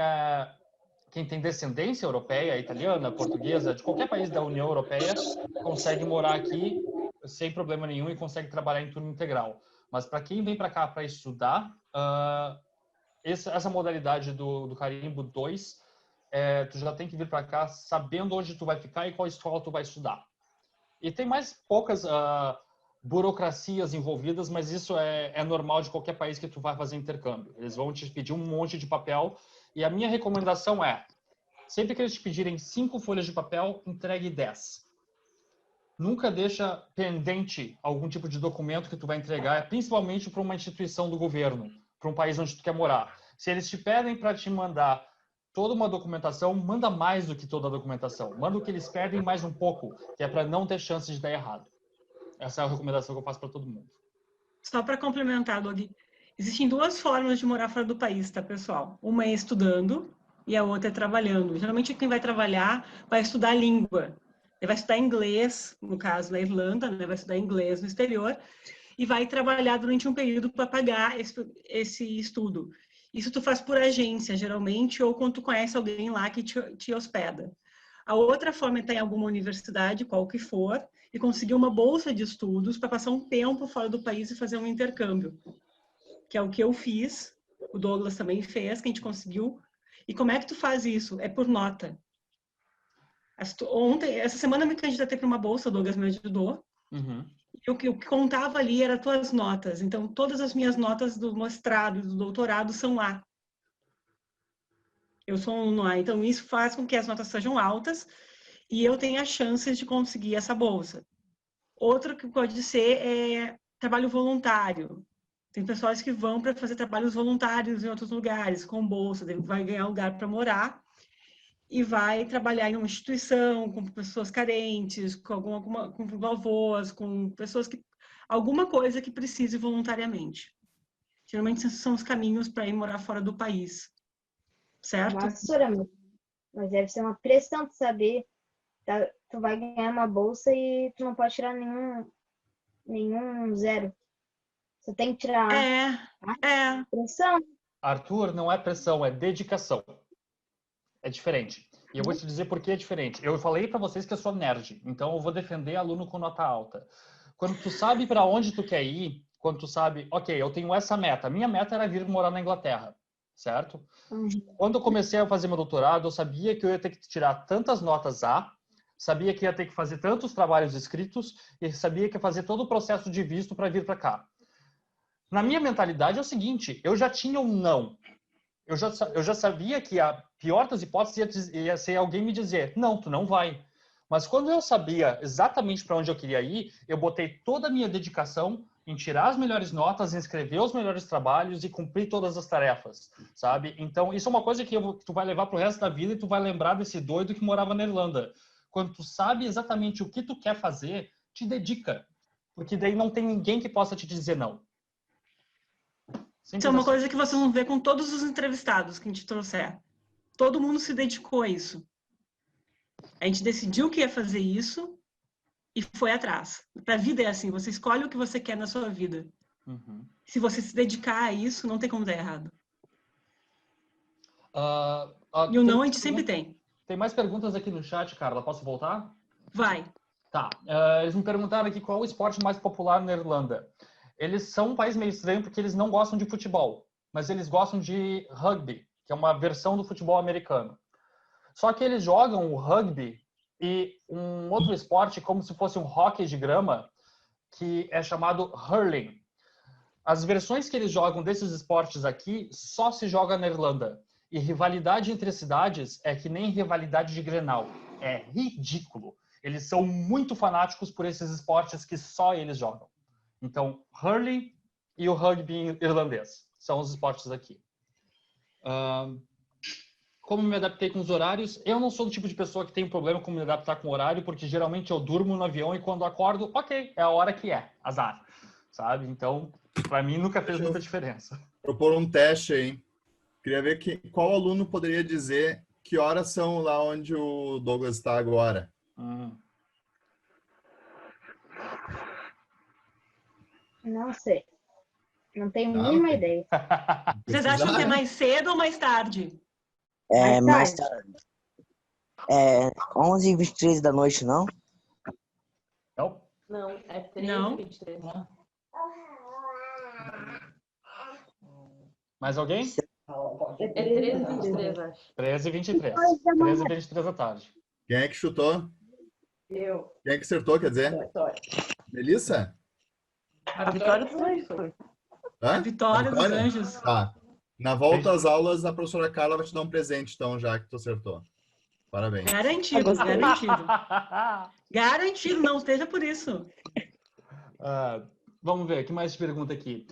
tem descendência europeia, italiana, portuguesa, de qualquer país da União Europeia, consegue morar aqui sem problema nenhum e consegue trabalhar em turno integral. Mas para quem vem para cá para estudar, essa modalidade do carimbo 2, tu já tem que vir para cá sabendo onde tu vai ficar e qual escola tu vai estudar. E tem mais poucas burocracias envolvidas, mas isso é normal de qualquer país que tu vai fazer intercâmbio. Eles vão te pedir um monte de papel e a minha recomendação é, sempre que eles te pedirem 5 folhas de papel, entregue 10. Nunca deixa pendente algum tipo de documento que tu vai entregar, principalmente para uma instituição do governo, para um país onde tu quer morar. Se eles te pedem para te mandar toda uma documentação, manda mais do que toda a documentação. Manda o que eles pedem mais um pouco, que é para não ter chance de dar errado. Essa é a recomendação que eu faço para todo mundo. Só para complementar, Doug, existem 2 formas de morar fora do país, tá, pessoal? Uma é estudando e a outra é trabalhando. Geralmente quem vai trabalhar vai estudar a língua. Ele vai estudar inglês, no caso na Irlanda, né? Vai estudar inglês no exterior e vai trabalhar durante um período para pagar esse estudo. Isso tu faz por agência, geralmente, ou quando tu conhece alguém lá que te hospeda. A outra forma é estar em alguma universidade, qual que for, e conseguir uma bolsa de estudos para passar um tempo fora do país e fazer um intercâmbio. Que é o que eu fiz, o Douglas também fez, que a gente conseguiu. E como é que tu faz isso? É por nota. Essa semana eu me candidatei para uma bolsa, o Douglas me ajudou. Uhum. E o que contava ali era as tuas notas. Então, todas as minhas notas do mestrado, do doutorado são lá. Eu sou um lá. Então, isso faz com que as notas sejam altas e eu tenha chances de conseguir essa bolsa. Outro que pode ser é trabalho voluntário. Tem pessoas que vão para fazer trabalhos voluntários em outros lugares, com bolsa, vai ganhar lugar para morar e vai trabalhar em uma instituição com pessoas carentes, com avós, com pessoas que... alguma coisa que precise voluntariamente. Geralmente, esses são os caminhos para ir morar fora do país. Certo? Nossa, mas deve ser uma pressão de saber. Tu vai ganhar uma bolsa e tu não pode tirar nenhum 0. Você tem que tirar... pressão. Arthur, não é pressão, é dedicação. É diferente. E eu vou te dizer por que é diferente. Eu falei para vocês que eu sou nerd, então eu vou defender aluno com nota alta. Quando tu sabe para onde tu quer ir, quando tu sabe, ok, eu tenho essa meta. Minha meta era vir morar na Inglaterra, certo? Quando eu comecei a fazer meu doutorado, eu sabia que eu ia ter que tirar tantas notas A, sabia que ia ter que fazer tantos trabalhos escritos e sabia que ia fazer todo o processo de visto para vir para cá. Na minha mentalidade é o seguinte, eu já tinha um não. Eu já sabia que a pior das hipóteses ia ser alguém me dizer, não, tu não vai. Mas quando eu sabia exatamente para onde eu queria ir, eu botei toda a minha dedicação em tirar as melhores notas, em escrever os melhores trabalhos e cumprir todas as tarefas, sabe? Então, isso é uma coisa que tu vai levar pro resto da vida e tu vai lembrar desse doido que morava na Irlanda. Quando tu sabe exatamente o que tu quer fazer, te dedica. Porque daí não tem ninguém que possa te dizer não. Isso é uma coisa que vocês vão ver com todos os entrevistados que a gente trouxer. Todo mundo se dedicou a isso. A gente decidiu que ia fazer isso e foi atrás. A vida é assim, você escolhe o que você quer na sua vida. Uhum. Se você se dedicar a isso, não tem como dar errado. E o não a gente sempre tem. Tem mais perguntas aqui no chat, Carla. Posso voltar? Vai. Tá. Eles me perguntaram aqui qual é o esporte mais popular na Irlanda. Eles são um país meio estranho porque eles não gostam de futebol. mas eles gostam de rugby, que é uma versão do futebol americano. Só que eles jogam o rugby e um outro esporte como se fosse um hóquei de grama, que é chamado hurling. As versões que eles jogam desses esportes aqui só se joga na Irlanda. E rivalidade entre cidades é que nem rivalidade de Grenal. É ridículo. Eles são muito fanáticos por esses esportes que só eles jogam. Então, hurling e o rugby irlandês são os esportes aqui. Como me adaptei com os horários? Eu não sou do tipo de pessoa que tem problema com me adaptar com o horário, porque geralmente eu durmo no avião e quando acordo, ok, é a hora que é, azar. Sabe? Então, para mim nunca fez muita diferença. Propor um teste aí. Queria ver qual aluno poderia dizer que horas são lá onde o Douglas está agora. Não sei. Não tenho a mínima ideia. Vocês acham que é mais cedo ou mais tarde? É mais tarde. 11h23 da noite, não? Não. Não, é 13h23. Mais alguém? É 13h23, acho. 13h23. 13h23 da tarde. Quem é que chutou? Eu. Quem é que acertou, quer dizer? Vitória. Melissa? A Vitória dos Anjos foi. Hã? A Vitória dos Anjos. Tá. Na volta às aulas, a professora Carla vai te dar um presente, então, já que tu acertou. Parabéns. Garantido, garantido. Garantido, não esteja por isso. Vamos ver, o que mais te pergunta aqui?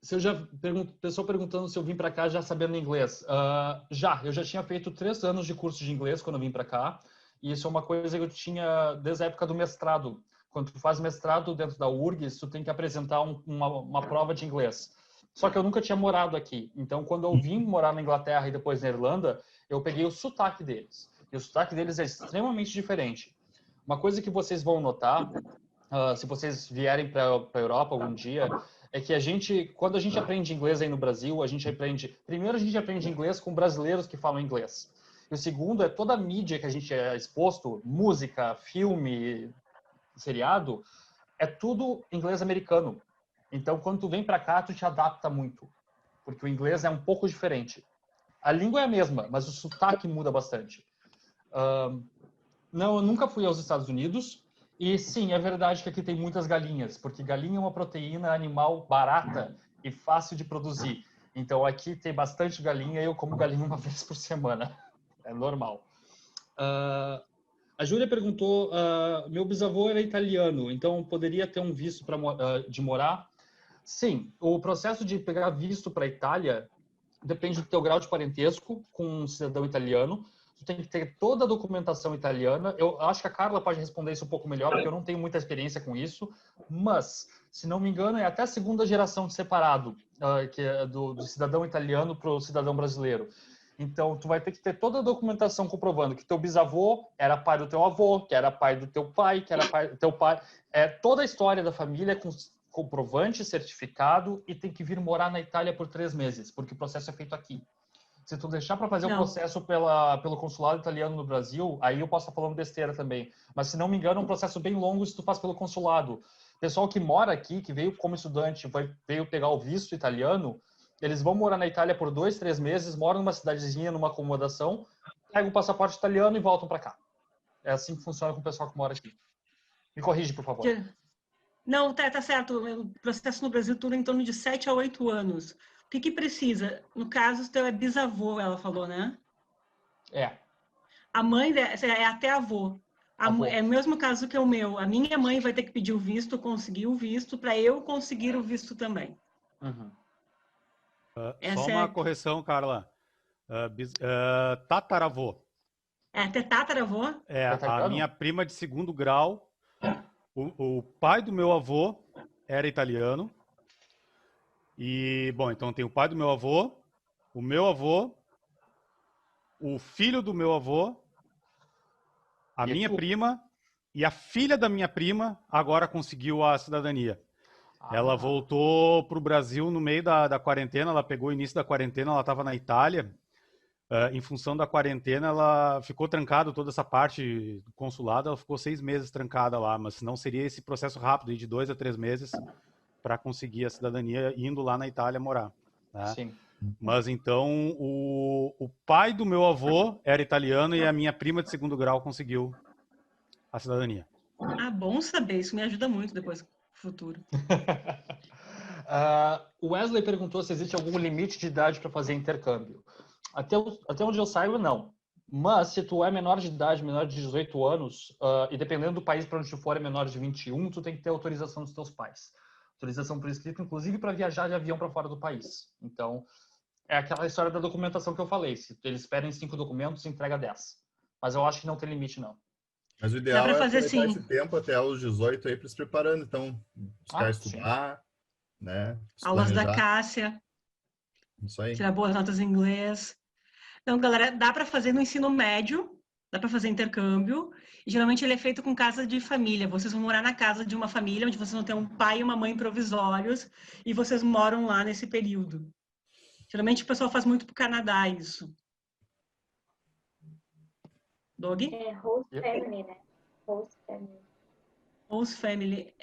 Se eu já pessoa perguntando se eu vim para cá já sabendo inglês. Eu já tinha feito 3 anos de curso de inglês quando eu vim para cá. E isso é uma coisa que eu tinha desde a época do mestrado. Quando tu faz mestrado dentro da URGS, tu tem que apresentar uma prova de inglês. Só que eu nunca tinha morado aqui. Então, quando eu vim morar na Inglaterra e depois na Irlanda, eu peguei o sotaque deles. E o sotaque deles é extremamente diferente. Uma coisa que vocês vão notar, se vocês vierem para a Europa algum dia, é que quando a gente aprende inglês aí no Brasil, primeiro a gente aprende inglês com brasileiros que falam inglês. E o segundo é toda a mídia que a gente é exposto, música, filme, seriado, é tudo inglês americano. Então, quando tu vem para cá, tu te adapta muito, porque o inglês é um pouco diferente. A língua é a mesma, mas o sotaque muda bastante. Não, eu nunca fui aos Estados Unidos, e sim, é verdade que aqui tem muitas galinhas, porque galinha é uma proteína animal barata e fácil de produzir. Então, aqui tem bastante galinha e eu como galinha uma vez por semana. É normal. A Júlia perguntou, meu bisavô era italiano, então poderia ter um visto de morar? Sim, o processo de pegar visto para a Itália depende do teu grau de parentesco com um cidadão italiano. Tu tem que ter toda a documentação italiana. Eu acho que a Carla pode responder isso um pouco melhor, porque eu não tenho muita experiência com isso. Mas, se não me engano, é até a 2ª geração de separado, que é do cidadão italiano para o cidadão brasileiro. Então, tu vai ter que ter toda a documentação comprovando que teu bisavô era pai do teu avô, que era pai do teu pai, que era pai do teu pai. Toda a história da família com comprovante, certificado, e tem que vir morar na Itália por 3 meses, porque o processo é feito aqui. Se tu deixar para fazer o processo pelo consulado italiano no Brasil, aí eu posso estar falando besteira também. Mas, se não me engano, é um processo bem longo se tu faz pelo consulado. Pessoal que mora aqui, que veio como estudante, veio pegar o visto italiano, eles vão morar na Itália por 2, 3 meses, moram numa cidadezinha, numa acomodação, pegam o passaporte italiano e voltam para cá. É assim que funciona com o pessoal que mora aqui. Me corrige, por favor. Não, tá certo. O processo no Brasil dura em torno de 7 a 8 anos. O que precisa? No caso, o teu é bisavô, ela falou, né? É. A mãe é até avô. É o mesmo caso que o meu. A minha mãe vai ter que pedir o visto, conseguir o visto, para eu conseguir o visto também. Uhum. Só uma correção, Carla. Tataravô. É até tataravô? A minha prima de 2º grau, o pai do meu avô era italiano. E, bom, então tem o pai do meu avô, o meu avô, o filho do meu avô, a minha prima e a filha da minha prima agora conseguiu a cidadania. Ela voltou para o Brasil no meio da quarentena, ela pegou o início da quarentena, ela estava na Itália. Em função da quarentena, ela ficou trancada, toda essa parte do consulado, ela ficou 6 meses trancada lá, mas senão seria esse processo rápido, de 2 a 3 meses, para conseguir a cidadania indo lá na Itália morar. Né? Sim. Mas então o pai do meu avô era italiano e a minha prima de segundo grau conseguiu a cidadania. Ah, bom saber. Isso me ajuda muito depois no futuro. O Wesley perguntou se existe algum limite de idade para fazer intercâmbio. Até onde eu saiba, não. Mas se tu é menor de idade, menor de 18 anos, e dependendo do país para onde tu for é menor de 21, tu tem que ter autorização dos teus pais. Autorização por escrito, inclusive para viajar de avião para fora do país. Então, é aquela história da documentação que eu falei. Se eles pedem 5 documentos, entrega 10. Mas eu acho que não tem limite, não. Mas o ideal é aproveitar esse tempo até os 18 aí para se preparando. Então, buscar estudar, né? Aulas da Cássia. Isso aí. Tirar boas notas em inglês. Então, galera, dá para fazer no ensino médio, dá para fazer intercâmbio. E, geralmente ele é feito com casa de família. Vocês vão morar na casa de uma família, onde vocês vão ter um pai e uma mãe provisórios, e vocês moram lá nesse período. Geralmente o pessoal faz muito pro Canadá isso. Doug? É host family, né? Host family. Host family.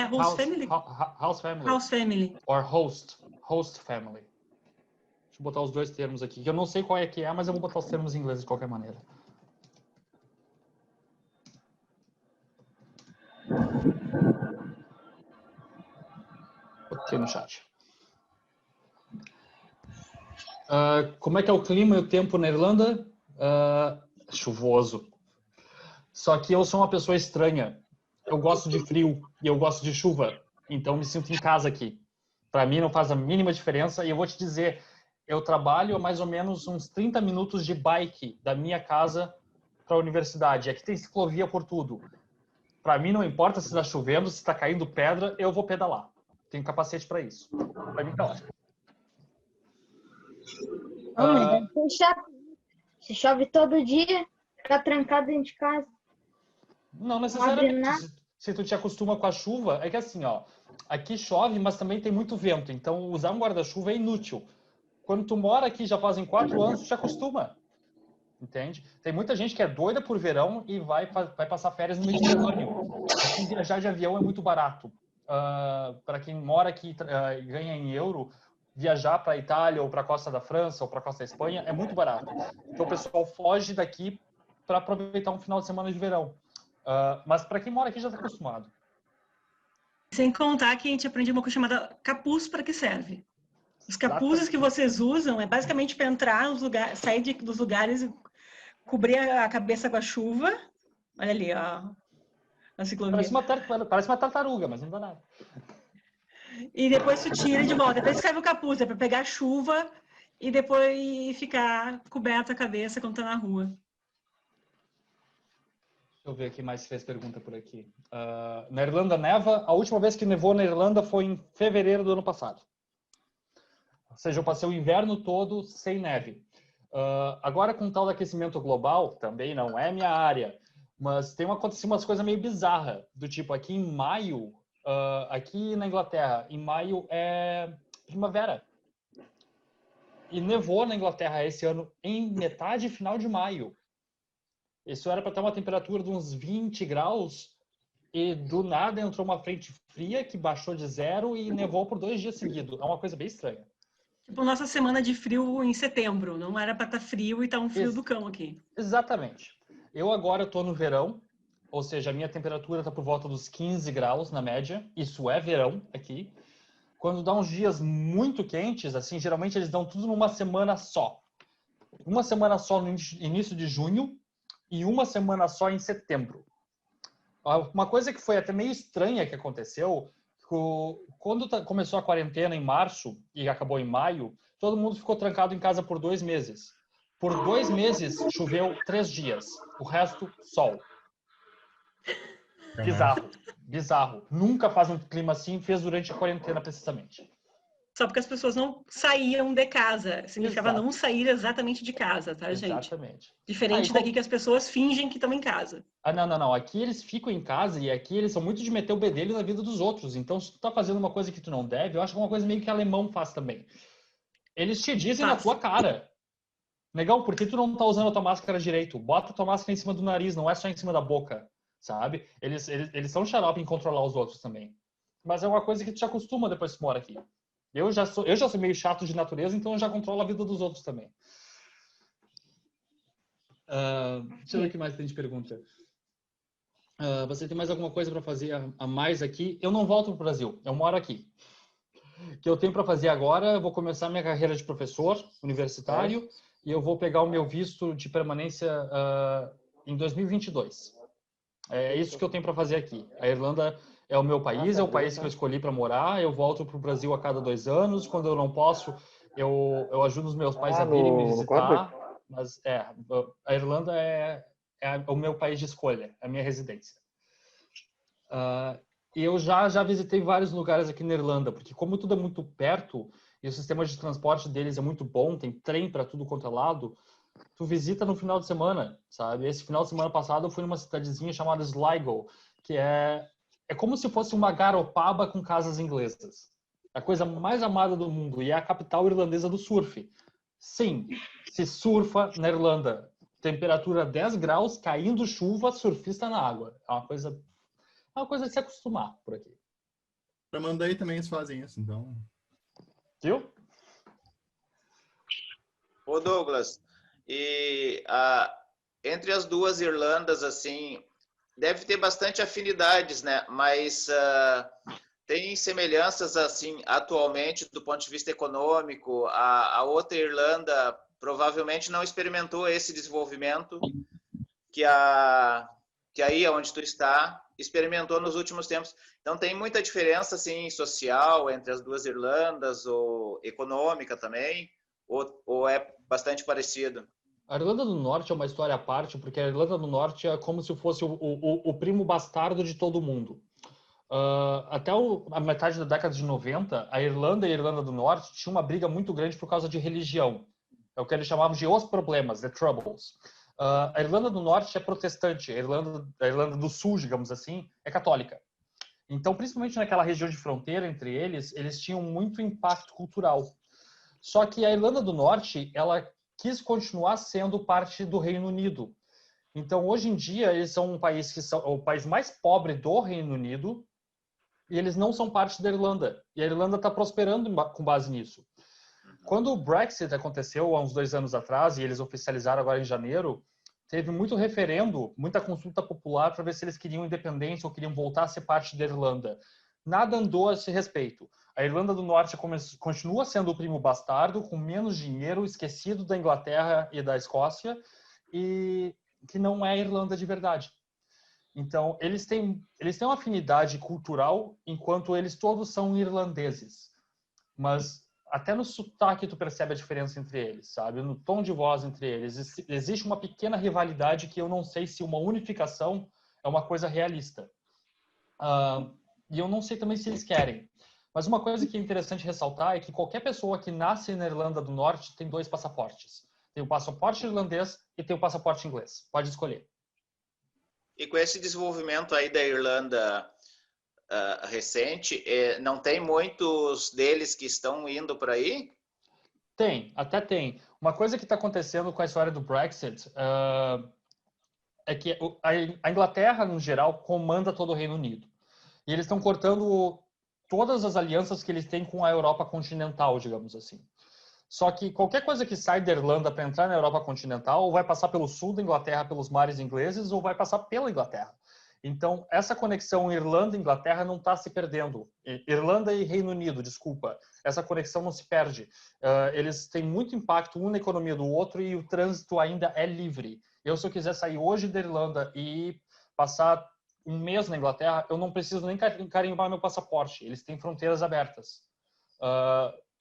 Host family? House family. House family. Or host family. Deixa eu botar os dois termos aqui, que eu não sei qual é que é, mas eu vou botar os termos em inglês de qualquer maneira. Botei no chat. Como é que é o clima e o tempo na Irlanda? Chuvoso. Só que eu sou uma pessoa estranha. Eu gosto de frio e eu gosto de chuva. Então me sinto em casa aqui. Para mim não faz a mínima diferença. E eu vou te dizer, eu trabalho a mais ou menos uns 30 minutos de bike da minha casa para a universidade. Aqui tem ciclovia por tudo. Para mim não importa se está chovendo, se está caindo pedra, eu vou pedalar. Tenho capacete para isso. Para mim tá ótimo. Se chove todo dia, fica trancado dentro de casa. Não necessariamente. Se tu te acostuma com a chuva, é que assim, ó, aqui chove, mas também tem muito vento. Então usar um guarda-chuva é inútil. Quando tu mora aqui já fazem 4 anos, tu te acostuma. Entende? Tem muita gente que é doida por verão e vai passar férias no Mediterrâneo. Assim, viajar de avião é muito barato. Para quem mora aqui e ganha em euro, viajar para a Itália ou para a costa da França ou para a costa da Espanha é muito barato. Então o pessoal foge daqui para aproveitar um final de semana de verão. Mas para quem mora aqui já está acostumado. Sem contar que a gente aprende uma coisa chamada capuz, para que serve. Os capuzes que vocês usam é basicamente para entrar nos lugares, sair dos lugares e cobrir a cabeça com a chuva. Olha ali, ó. A ciclovia. Parece uma tartaruga, mas não dá nada. E depois tu tira de volta. Depois escreve o capuz, é para pegar chuva e depois ficar coberta a cabeça quando tá na rua. Deixa eu ver aqui mais se fez pergunta por aqui. Na Irlanda neva. A última vez que nevou na Irlanda foi em fevereiro do ano passado. Ou seja, eu passei o inverno todo sem neve. Agora, com o tal do aquecimento global, também não é minha área, mas tem acontecido umas coisas meio bizarras, do tipo, aqui em maio, aqui na Inglaterra, em maio é primavera. E nevou na Inglaterra esse ano em metade e final de maio. Isso era para ter uma temperatura de uns 20 graus e do nada entrou uma frente fria que baixou de 0 e nevou por 2 dias seguidos. É uma coisa bem estranha. Tipo, nossa semana de frio em setembro. Não era para estar frio e tá um frio do cão aqui. Exatamente. Eu agora estou no verão, ou seja, a minha temperatura está por volta dos 15 graus na média. Isso é verão aqui. Quando dá uns dias muito quentes, assim, geralmente eles dão tudo numa semana só. Uma semana só no início de junho e uma semana só em setembro. Uma coisa que foi até meio estranha que aconteceu, quando começou a quarentena em março e acabou em maio, todo mundo ficou trancado em casa por 2 meses. Por 2 meses, choveu 3 dias. O resto, sol. Bizarro. Bizarro. Nunca faz um clima assim, fez durante a quarentena, precisamente. Só porque as pessoas não saíam de casa. Significava não sair exatamente de casa, tá, gente? Exatamente. Diferente daqui que as pessoas fingem que estão em casa. Não. Aqui eles ficam em casa e aqui eles são muito de meter o bedelho na vida dos outros. Então, se tu tá fazendo uma coisa que tu não deve, eu acho que é uma coisa meio que alemão faz também. Eles te dizem na tua cara. Negão, por que tu não tá usando a tua máscara direito? Bota a tua máscara em cima do nariz, não é só em cima da boca, sabe? Eles são xarope em controlar os outros também. Mas é uma coisa que tu te acostuma depois que tu mora aqui. Eu já sou meio chato de natureza, então eu já controlo a vida dos outros também. Deixa eu ver o que mais tem de pergunta. Você tem mais alguma coisa para fazer a mais aqui? Eu não volto para o Brasil, eu moro aqui. O que eu tenho para fazer agora, eu vou começar minha carreira de professor universitário e eu vou pegar o meu visto de permanência em 2022. É isso que eu tenho para fazer aqui. A Irlanda é o meu país, é o país que eu escolhi para morar. Eu volto para o Brasil a cada 2 anos. Quando eu não posso, eu ajudo os meus pais a virem me visitar. Mas a Irlanda é o meu país de escolha, é a minha residência. E eu já visitei vários lugares aqui na Irlanda, porque como tudo é muito perto e o sistema de transporte deles é muito bom, tem trem para tudo quanto é lado, tu visita no final de semana, sabe? Esse final de semana passado eu fui numa cidadezinha chamada Sligo, que é como se fosse uma Garopaba com casas inglesas. A coisa mais amada do mundo e é a capital irlandesa do surf. Sim, se surfa na Irlanda. Temperatura 10 graus, caindo chuva, surfista na água. É uma coisa de se acostumar por aqui. Pra Mandaí também eles fazem isso, então... Viu? Ô Douglas, entre as duas Irlandas, assim, deve ter bastante afinidades, né? Mas tem semelhanças, assim, atualmente, do ponto de vista econômico. A outra Irlanda provavelmente não experimentou esse desenvolvimento que aí onde tu está experimentou nos últimos tempos. Então tem muita diferença assim social entre as duas Irlandas, ou econômica também, ou é bastante parecido? A Irlanda do Norte é uma história à parte, porque a Irlanda do Norte é como se fosse o primo bastardo de todo mundo. Até a metade da década de 90, a Irlanda e a Irlanda do Norte tinham uma briga muito grande por causa de religião. É o que eles chamavam de os problemas, the troubles. A Irlanda do Norte é protestante, a Irlanda do Sul, digamos assim, é católica. Então, principalmente naquela região de fronteira entre eles tinham muito impacto cultural. Só que a Irlanda do Norte, ela quis continuar sendo parte do Reino Unido. Então, hoje em dia, eles são um país que são o país mais pobre do Reino Unido e eles não são parte da Irlanda. E a Irlanda está prosperando com base nisso. Quando o Brexit aconteceu há uns 2 anos atrás, e eles oficializaram agora em janeiro, teve muito referendo, muita consulta popular para ver se eles queriam independência ou queriam voltar a ser parte da Irlanda. Nada andou a esse respeito. A Irlanda do Norte continua sendo o primo bastardo, com menos dinheiro, esquecido da Inglaterra e da Escócia, e que não é a Irlanda de verdade. Então, eles têm uma afinidade cultural, enquanto eles todos são irlandeses. Mas até no sotaque tu percebe a diferença entre eles, sabe? No tom de voz entre eles. Existe uma pequena rivalidade que eu não sei se uma unificação é uma coisa realista. E eu não sei também se eles querem. Mas uma coisa que é interessante ressaltar é que qualquer pessoa que nasce na Irlanda do Norte tem 2 passaportes. Tem o passaporte irlandês e tem o passaporte inglês. Pode escolher. E com esse desenvolvimento aí da Irlanda recente, não tem muitos deles que estão indo por aí? Tem, até tem. Uma coisa que está acontecendo com a história do Brexit é que a Inglaterra, no geral, comanda todo o Reino Unido. E eles estão cortando todas as alianças que eles têm com a Europa continental, digamos assim. Só que qualquer coisa que sai da Irlanda para entrar na Europa continental ou vai passar pelo sul da Inglaterra, pelos mares ingleses, ou vai passar pela Inglaterra. Então, essa conexão Irlanda-Inglaterra não está se perdendo. Irlanda e Reino Unido, desculpa. Essa conexão não se perde. Eles têm muito impacto um na economia do outro e o trânsito ainda é livre. Se eu quiser sair hoje da Irlanda e passar 1 mês na Inglaterra, eu não preciso nem carimbar meu passaporte. Eles têm fronteiras abertas.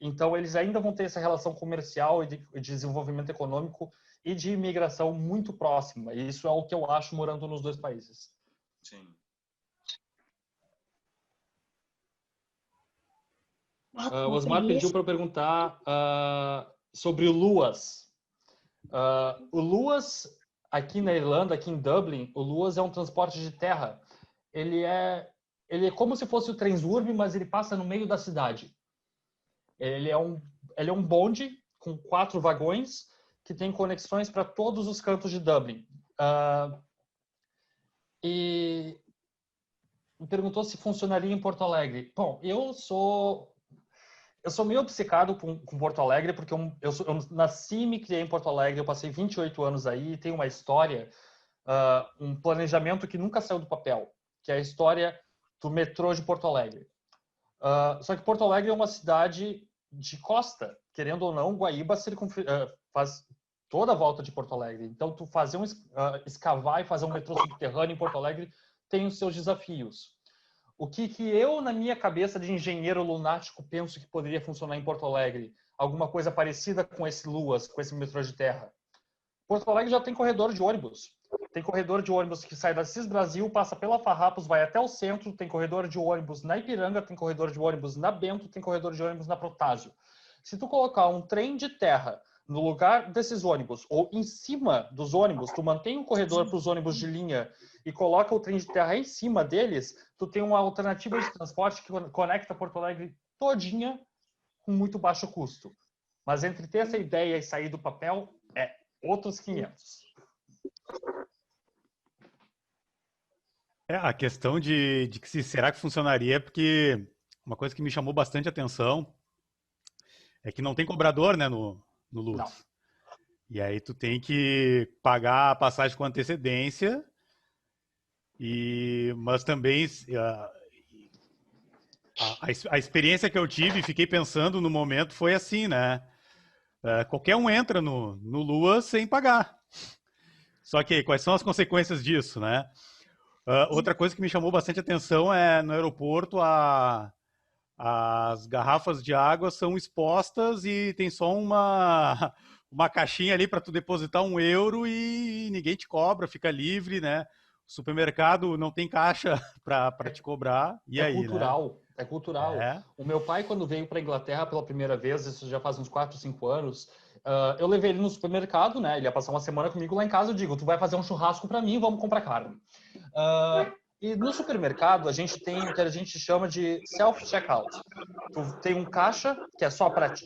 Então, eles ainda vão ter essa relação comercial e de desenvolvimento econômico e de imigração muito próxima. E isso é o que eu acho morando nos 2 países. Sim. O Osmar pediu para eu perguntar sobre o Luas. O Luas, aqui na Irlanda, aqui em Dublin, o Luas é um transporte de terra. Ele é como se fosse o Transurb, mas ele passa no meio da cidade. Ele é um bonde com 4 vagões que tem conexões para todos os cantos de Dublin. E me perguntou se funcionaria em Porto Alegre. Bom, eu sou meio obcecado com Porto Alegre, porque eu nasci e me criei em Porto Alegre, eu passei 28 anos aí, tenho uma história, um planejamento que nunca saiu do papel, que é a história do metrô de Porto Alegre. Só que Porto Alegre é uma cidade de costa, querendo ou não, Guaíba faz toda a volta de Porto Alegre. Então, tu fazer escavar e fazer um metrô subterrâneo em Porto Alegre tem os seus desafios. O que eu, na minha cabeça de engenheiro lunático, penso que poderia funcionar em Porto Alegre? Alguma coisa parecida com esse Luas, com esse metrô de terra. Porto Alegre já tem corredor de ônibus. Tem corredor de ônibus que sai da Cis Brasil, passa pela Farrapos, vai até o centro, tem corredor de ônibus na Ipiranga, tem corredor de ônibus na Bento, tem corredor de ônibus na Protásio. Se tu colocar um trem de terra no lugar desses ônibus, ou em cima dos ônibus, tu mantém um corredor para os ônibus de linha e coloca o trem de terra em cima deles, tu tem uma alternativa de transporte que conecta Porto Alegre todinha com muito baixo custo. Mas entre ter essa ideia e sair do papel, outros 500. A questão de que será que funcionaria é porque uma coisa que me chamou bastante atenção é que não tem cobrador, né, no Luz. Não. E aí tu tem que pagar a passagem com antecedência, mas também a experiência que eu tive, fiquei pensando no momento, foi assim, né? Qualquer um entra no Lua sem pagar. Só que quais são as consequências disso, né? Outra coisa que me chamou bastante atenção é no aeroporto as garrafas de água são expostas e tem só uma caixinha ali para tu depositar €1 e ninguém te cobra, fica livre, né? O supermercado não tem caixa para te cobrar. E aí, cultural, né? É cultural. O meu pai, quando veio para a Inglaterra pela primeira vez, isso já faz uns 4, 5 anos, eu levei ele no supermercado, né? Ele ia passar uma semana comigo lá em casa, eu digo, tu vai fazer um churrasco para mim, vamos comprar carne. E no supermercado, a gente tem o que a gente chama de self-checkout. Tu tem um caixa que é só para ti,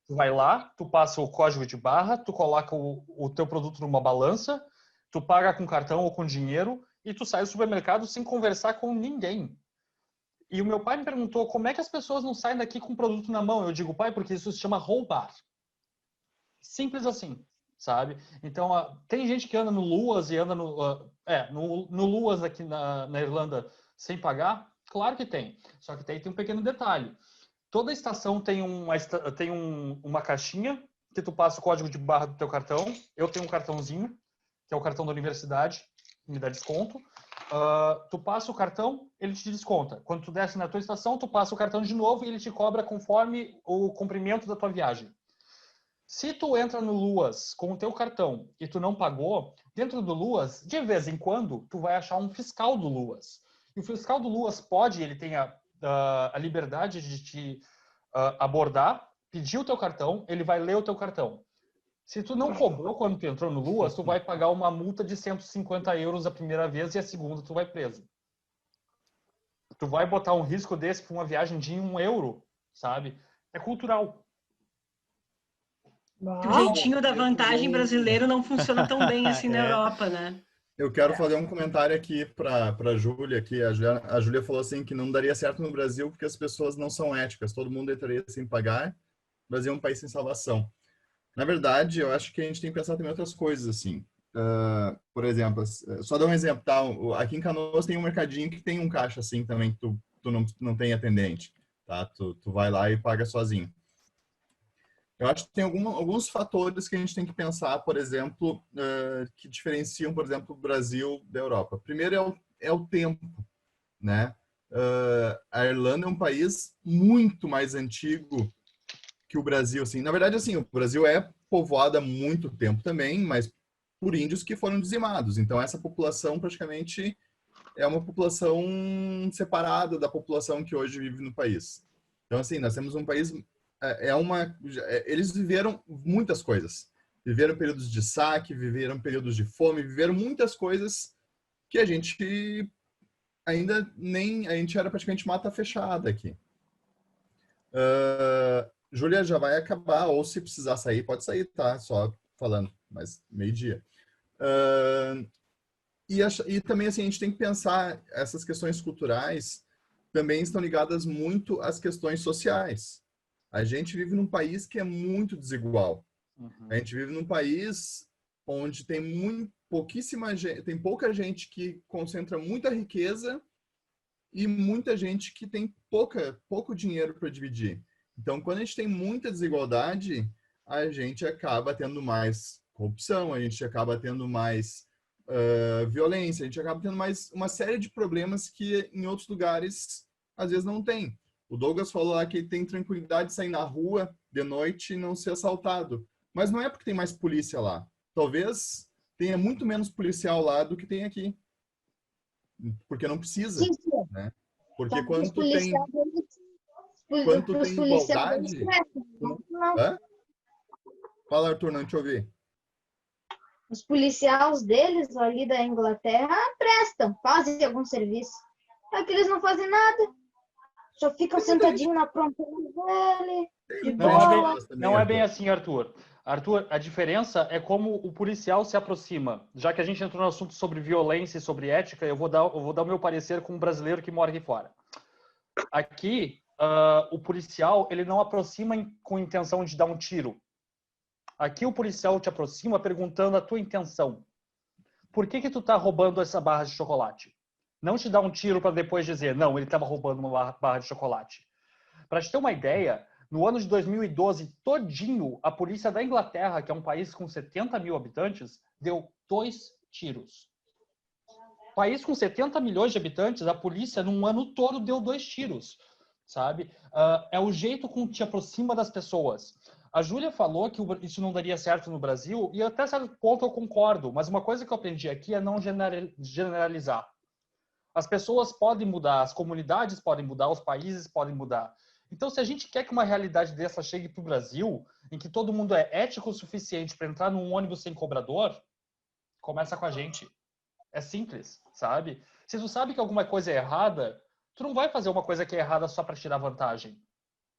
tu vai lá, tu passa o código de barra, tu coloca o teu produto numa balança, tu paga com cartão ou com dinheiro e tu sai do supermercado sem conversar com ninguém. E o meu pai me perguntou como é que as pessoas não saem daqui com o produto na mão. Eu digo, pai, porque isso se chama roubar. Simples assim, sabe? Então, tem gente que anda no Luas e anda no Luas aqui na Irlanda sem pagar? Claro que tem. Só que tem um pequeno detalhe. Toda estação tem uma caixinha que tu passa o código de barra do teu cartão. Eu tenho um cartãozinho, que é o cartão da universidade, que me dá desconto. Tu passa o cartão, ele te desconta. Quando tu desce na tua estação, tu passa o cartão de novo e ele te cobra conforme o comprimento da tua viagem. Se tu entra no Luas com o teu cartão e tu não pagou, dentro do Luas, de vez em quando, tu vai achar um fiscal do Luas. E o fiscal do Luas ele tem a liberdade de te abordar, pedir o teu cartão, ele vai ler o teu cartão. Se tu não cobrou quando tu entrou no Luas, tu vai pagar uma multa de €150 a primeira vez e a segunda tu vai preso. Tu vai botar um risco desse para uma viagem de €1, sabe? É cultural. O jeitinho da vantagem brasileiro não funciona tão bem assim na Europa, né? Eu quero fazer um comentário aqui para a Júlia, que a Júlia falou assim que não daria certo no Brasil porque as pessoas não são éticas, todo mundo entraria sem pagar, o Brasil é um país sem salvação. Na verdade, eu acho que a gente tem que pensar também outras coisas, assim. Por exemplo, só dar um exemplo, tá? Aqui em Canoas tem um mercadinho que tem um caixa assim também, que tu não tem atendente, tá? Tu vai lá e paga sozinho. Eu acho que tem alguns fatores que a gente tem que pensar, por exemplo, que diferenciam, por exemplo, o Brasil da Europa. Primeiro é o tempo, né? A Irlanda é um país muito mais antigo que o Brasil, assim. Na verdade, assim, o Brasil é povoado há muito tempo também, mas por índios que foram dizimados. Então, essa população praticamente é uma população separada da população que hoje vive no país. Então, assim, nós temos um país... Eles viveram muitas coisas. Viveram períodos de saque, viveram períodos de fome, viveram muitas coisas que a gente ainda nem... A gente era praticamente mata fechada aqui. Júlia, já vai acabar, ou se precisar sair, pode sair, tá? Só falando, mas meio-dia. E também, assim, a gente tem que pensar, essas questões culturais também estão ligadas muito às questões sociais. A gente vive num país que é muito desigual. A gente vive num país onde tem pouquíssima gente, tem pouca gente que concentra muita riqueza e muita gente que tem pouco dinheiro para dividir. Então, quando a gente tem muita desigualdade, a gente acaba tendo mais corrupção, a gente acaba tendo mais violência, a gente acaba tendo mais uma série de problemas que em outros lugares às vezes não tem. O Douglas falou lá que ele tem tranquilidade de sair na rua de noite e não ser assaltado. Mas não é porque tem mais polícia lá. Talvez tenha muito menos policial lá do que tem aqui. Porque não precisa. Sim, sim. Né? Porque Então, quando os tu tem igualdade... Hã? Fala, Arthur, não te ouvi. Os policiais deles, ali da Inglaterra, prestam, fazem algum serviço. Aqui eles não fazem nada. Só ficam sentadinhos na pronta dele. Não é bem assim, Arthur. Arthur, a diferença é como o policial se aproxima. Já que a gente entrou no assunto sobre violência e sobre ética, eu vou dar o meu parecer como brasileiro que mora aqui fora. Aqui, o policial, ele não aproxima com intenção de dar um tiro. Aqui o policial te aproxima perguntando a tua intenção. Por que tu tá roubando essa barra de chocolate? Não te dá um tiro para depois dizer, não, ele estava roubando uma barra de chocolate. Para te ter uma ideia, no ano de 2012, todinho, a polícia da Inglaterra, que é um país com 70 mil habitantes, deu 2 tiros. País com 70 milhões de habitantes, a polícia, num ano todo, deu 2 tiros. Sabe? É o jeito como te aproxima das pessoas. A Júlia falou que isso não daria certo no Brasil, e até certo ponto eu concordo, mas uma coisa que eu aprendi aqui é não generalizar. As pessoas podem mudar, as comunidades podem mudar, os países podem mudar. Então, se a gente quer que uma realidade dessa chegue para o Brasil, em que todo mundo é ético o suficiente para entrar num ônibus sem cobrador, começa com a gente. É simples, sabe? Se tu sabe que alguma coisa é errada, tu não vai fazer uma coisa que é errada só para tirar vantagem.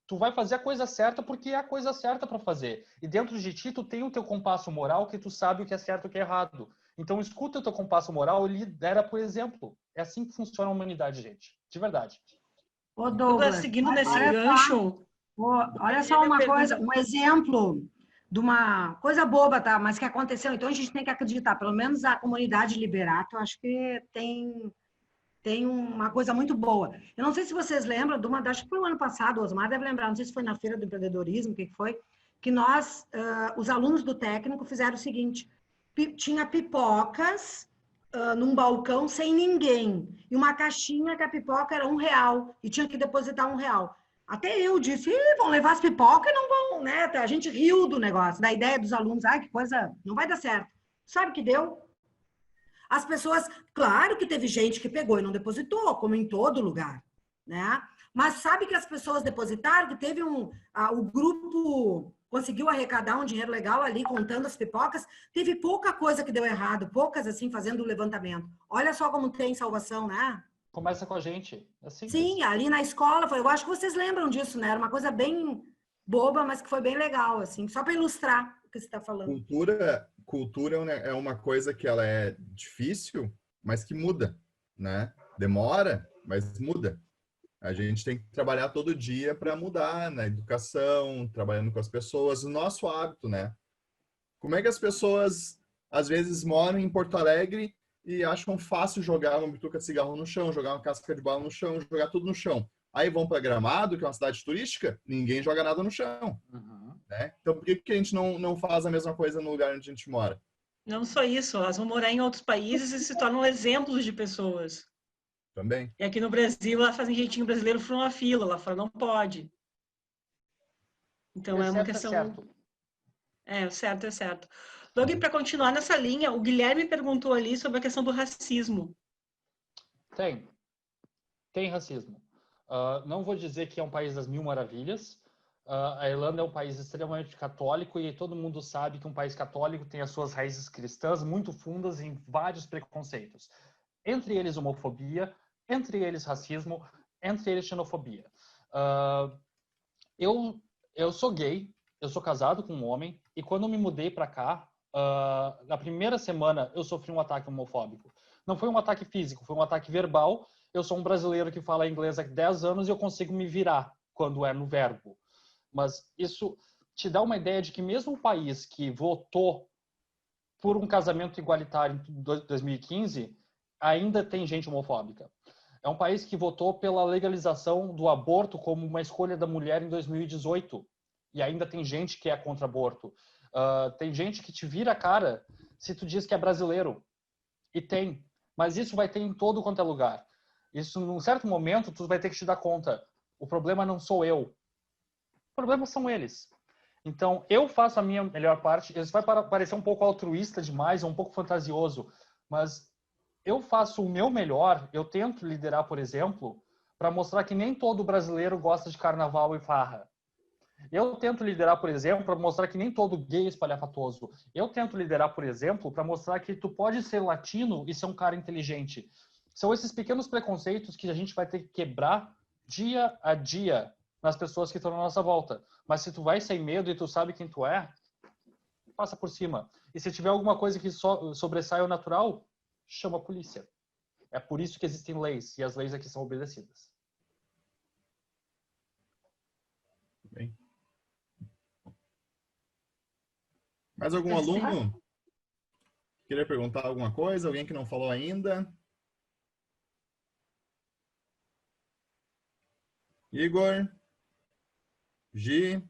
Tu vai fazer a coisa certa porque é a coisa certa para fazer. E dentro de ti, tu tem o teu compasso moral que tu sabe o que é certo e o que é errado. Então, escuta o teu compasso moral e lidera por exemplo. É assim que funciona a humanidade, gente. De verdade. Ô, Douglas, seguindo nesse olha gancho... Olha só uma coisa, um exemplo de uma coisa boba, tá? Mas que aconteceu. Então, a gente tem que acreditar. Pelo menos a comunidade Liberato, eu acho que tem uma coisa muito boa. Eu não sei se vocês lembram de acho que foi o ano passado, o Osmar deve lembrar, não sei se foi na Feira do Empreendedorismo, o que foi, que nós, os alunos do técnico, fizeram o seguinte, tinha pipocas num balcão sem ninguém, e uma caixinha que a pipoca era R$1, e tinha que depositar R$1. Até eu disse, vão levar as pipocas e não vão, né? A gente riu do negócio, da ideia dos alunos, que coisa, não vai dar certo. Sabe o que deu? As pessoas, claro que teve gente que pegou e não depositou, como em todo lugar, né? Mas sabe que as pessoas depositaram, que teve o grupo conseguiu arrecadar um dinheiro legal ali, contando as pipocas, teve pouca coisa que deu errado, poucas assim, fazendo o levantamento. Olha só como tem salvação, né? Começa com a gente. Assim sim, ali na escola, eu acho que vocês lembram disso, né? Era uma coisa bem boba, mas que foi bem legal, assim, só para ilustrar o que você está falando. Cultura é uma coisa que ela é difícil, mas que muda, né? Demora, mas muda. A gente tem que trabalhar todo dia para mudar na educação, trabalhando com as pessoas, o nosso hábito, né? Como é que as pessoas, às vezes, moram em Porto Alegre e acham fácil jogar uma bituca de cigarro no chão, jogar uma casca de bala no chão, jogar tudo no chão. Aí vão para Gramado, que é uma cidade turística, ninguém joga nada no chão. Né? Então, por que a gente não faz a mesma coisa no lugar onde a gente mora? Não só isso, elas vão morar em outros países e se tornam exemplos de pessoas. Também. E aqui no Brasil, elas fazem jeitinho brasileiro por uma fila, lá fora não pode. Então, é uma questão... o certo é certo. Doug, para continuar nessa linha, o Guilherme perguntou ali sobre a questão do racismo. Tem racismo. Não vou dizer que é um país das mil maravilhas. A Irlanda é um país extremamente católico e todo mundo sabe que um país católico tem as suas raízes cristãs muito fundas em vários preconceitos. Entre eles homofobia, entre eles racismo, entre eles xenofobia. Eu sou gay, eu sou casado com um homem e quando eu me mudei para cá, na primeira semana eu sofri um ataque homofóbico. Não foi um ataque físico, foi um ataque verbal. Eu sou um brasileiro que fala inglês há 10 anos e eu consigo me virar quando é no verbo. Mas isso te dá uma ideia de que mesmo um país que votou por um casamento igualitário em 2015, ainda tem gente homofóbica. É um país que votou pela legalização do aborto como uma escolha da mulher em 2018. E ainda tem gente que é contra aborto. Tem gente que te vira a cara se tu diz que é brasileiro. E tem. Mas isso vai ter em todo quanto é lugar. Isso, num certo momento, tu vai ter que te dar conta. O problema não sou eu. O problema são eles. Então, eu faço a minha melhor parte. Isso vai parecer um pouco altruísta demais, um pouco fantasioso. Mas eu faço o meu melhor. Eu tento liderar, por exemplo, para mostrar que nem todo brasileiro gosta de carnaval e farra. Eu tento liderar, por exemplo, para mostrar que nem todo gay é espalhafatoso. Eu tento liderar, por exemplo, para mostrar que tu pode ser latino e ser um cara inteligente. São esses pequenos preconceitos que a gente vai ter que quebrar dia a dia nas pessoas que estão na nossa volta. Mas se tu vai sem medo e tu sabe quem tu é, passa por cima. E se tiver alguma coisa que sobressai ao natural, chama a polícia. É por isso que existem leis, e as leis aqui são obedecidas. Bem. Mais algum aluno? Queria perguntar alguma coisa? Alguém que não falou ainda? Igor? Gi?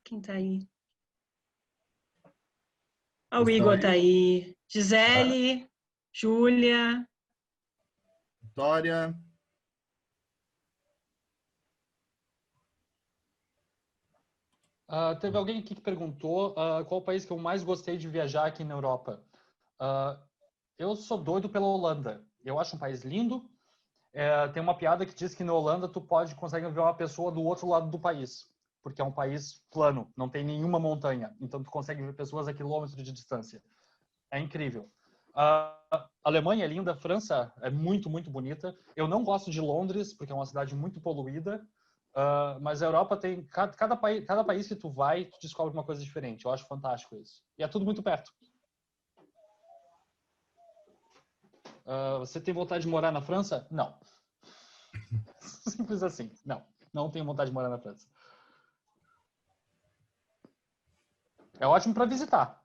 Quem tá aí? O Igor tá aí. Gisele, Júlia. Vitória? Teve alguém aqui que perguntou qual o país que eu mais gostei de viajar aqui na Europa. Eu sou doido pela Holanda. Eu acho um país lindo. Tem uma piada que diz que na Holanda tu consegue ver uma pessoa do outro lado do país, porque é um país plano, não tem nenhuma montanha. Então tu consegue ver pessoas a quilômetros de distância. É incrível. A Alemanha é linda, a França é muito, muito bonita. Eu não gosto de Londres, porque é uma cidade muito poluída. Mas a Europa tem... Cada país que tu vai, tu descobre uma coisa diferente. Eu acho fantástico isso. E é tudo muito perto. Você tem vontade de morar na França? Não. Simples assim. Não. Não tenho vontade de morar na França. É ótimo para visitar.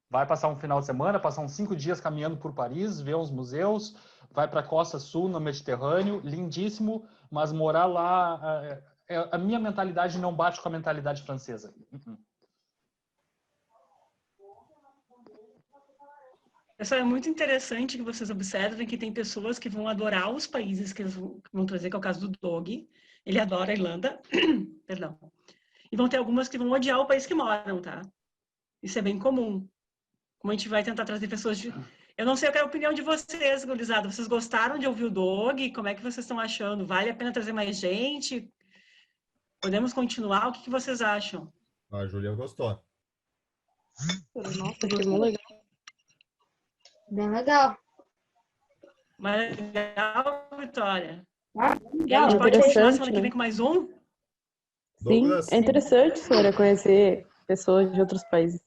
Vai passar um final de semana, passar uns 5 dias caminhando por Paris, ver os museus, vai para a Costa Sul, no Mediterrâneo, lindíssimo, mas morar lá... a minha mentalidade não bate com a mentalidade francesa. Isso é muito interessante que vocês observem que tem pessoas que vão adorar os países que eles vão trazer, que é o caso do Dog. Ele adora a Irlanda. Perdão. E vão ter algumas que vão odiar o país que moram, tá? Isso é bem comum. Como a gente vai tentar trazer pessoas de... Eu não sei qual é a opinião de vocês, gurizada. Vocês gostaram de ouvir o Dog? Como é que vocês estão achando? Vale a pena trazer mais gente? Podemos continuar? O que vocês acham? A Júlia gostou. Nossa, que bom, legal. Bem legal. Mas legal, Vitória. E a gente pode continuar semana que né? vem com mais um? Sim, é interessante, senhora, conhecer pessoas de outros países.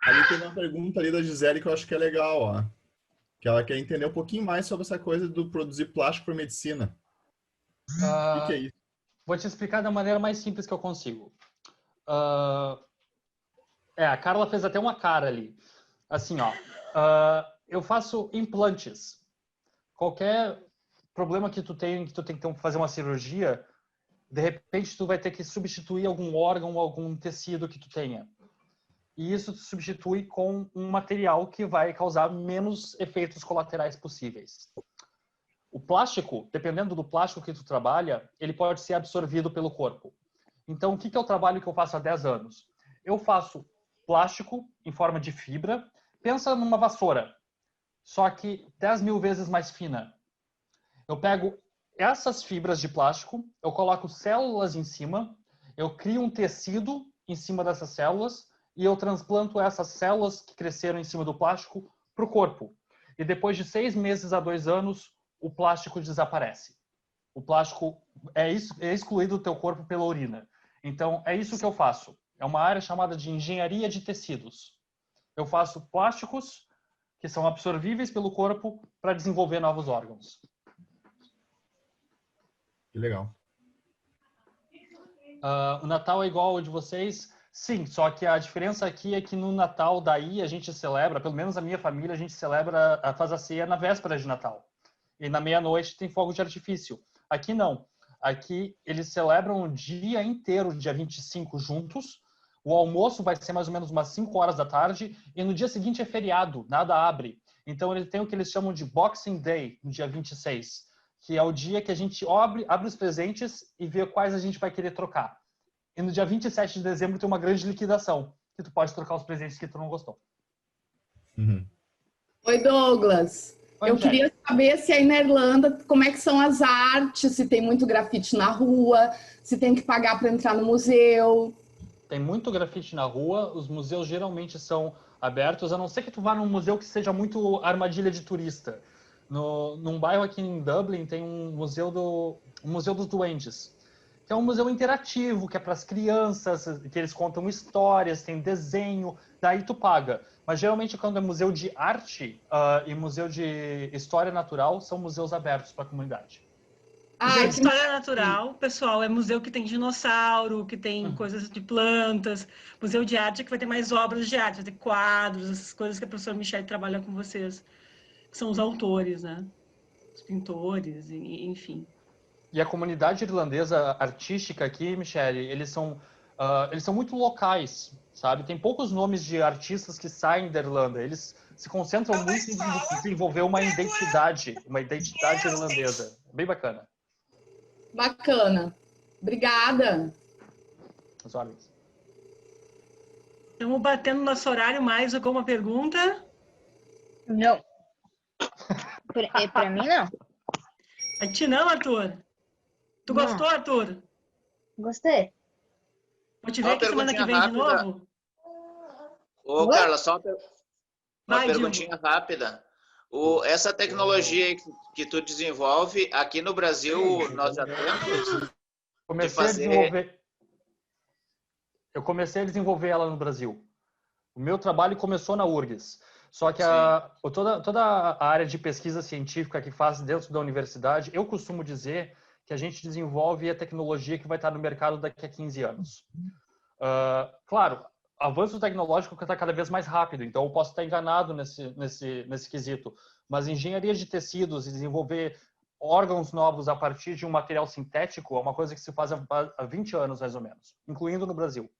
Ali tem uma pergunta ali da Gisele que eu acho que é legal, ó. Que ela quer entender um pouquinho mais sobre essa coisa do produzir plástico para medicina. O que é isso? Vou te explicar da maneira mais simples que eu consigo. A Carla fez até uma cara ali. Assim, ó. Eu faço implantes. Qualquer problema que tu tem que fazer uma cirurgia, de repente tu vai ter que substituir algum órgão, algum tecido que tu tenha. E isso tu substitui com um material que vai causar menos efeitos colaterais possíveis. O plástico, dependendo do plástico que tu trabalha, ele pode ser absorvido pelo corpo. Então, o que é o trabalho que eu faço há 10 anos? Eu faço plástico em forma de fibra. Pensa numa vassoura, só que 10.000 vezes mais fina. Eu pego essas fibras de plástico, eu coloco células em cima, eu crio um tecido em cima dessas células e eu transplanto essas células que cresceram em cima do plástico para o corpo. E depois de 6 meses a 2 anos, o plástico desaparece. O plástico é excluído do teu corpo pela urina. Então, é isso que eu faço. É uma área chamada de engenharia de tecidos. Eu faço plásticos que são absorvíveis pelo corpo para desenvolver novos órgãos. Que legal. O Natal é igual ao de vocês? Sim, só que a diferença aqui é que no Natal daí a gente celebra, pelo menos a minha família, a gente celebra, faz a ceia na véspera de Natal. E na meia-noite tem fogo de artifício. Aqui não. Aqui eles celebram o dia inteiro, dia 25, juntos. O almoço vai ser mais ou menos umas 5 horas da tarde. E no dia seguinte é feriado, nada abre. Então ele tem o que eles chamam de Boxing Day, no dia 26. Que é o dia que a gente abre os presentes e vê quais a gente vai querer trocar. E no dia 27 de dezembro tem uma grande liquidação, que tu pode trocar os presentes que tu não gostou. Uhum. Oi, Douglas. Eu queria saber se aí na Irlanda, como é que são as artes, se tem muito grafite na rua, se tem que pagar para entrar no museu. Tem muito grafite na rua, os museus geralmente são abertos, a não ser que tu vá num museu que seja muito armadilha de turista. Num bairro aqui em Dublin tem um museu dos Duendes, que é um museu interativo, que é para as crianças, que eles contam histórias, tem desenho, daí tu paga. Mas geralmente quando é museu de arte e museu de história natural, são museus abertos para a comunidade. Museu de história natural, pessoal, é museu que tem dinossauro, que tem coisas de plantas. Museu de arte que vai ter mais obras de arte, vai ter quadros, essas coisas que a professora Michelle trabalha com vocês. Que são os autores, né? Os pintores, enfim. E a comunidade irlandesa artística aqui, Michelle, eles são muito locais, sabe? Tem poucos nomes de artistas que saem da Irlanda. Eles se concentram muito em desenvolver uma identidade irlandesa. Bem bacana. Bacana. Obrigada. As ordens. Estamos batendo no nosso horário. Mais alguma pergunta? Não. Para mim, não. A ti não, Arthur? Tu Não. gostou, Arthur? Gostei. Vou te ver aqui semana que vem de novo? Ô, Carla, só uma perguntinha Dilma. rápida. Essa tecnologia aí que tu desenvolve, aqui no Brasil, nós já temos Eu comecei a desenvolver ela no Brasil. O meu trabalho começou na URGS. Só que toda a área de pesquisa científica que faz dentro da universidade, eu costumo dizer que a gente desenvolve a tecnologia que vai estar no mercado daqui a 15 anos. Claro, avanço tecnológico está cada vez mais rápido, então eu posso estar enganado nesse quesito. Mas engenharia de tecidos e desenvolver órgãos novos a partir de um material sintético é uma coisa que se faz há 20 anos, mais ou menos, incluindo no Brasil.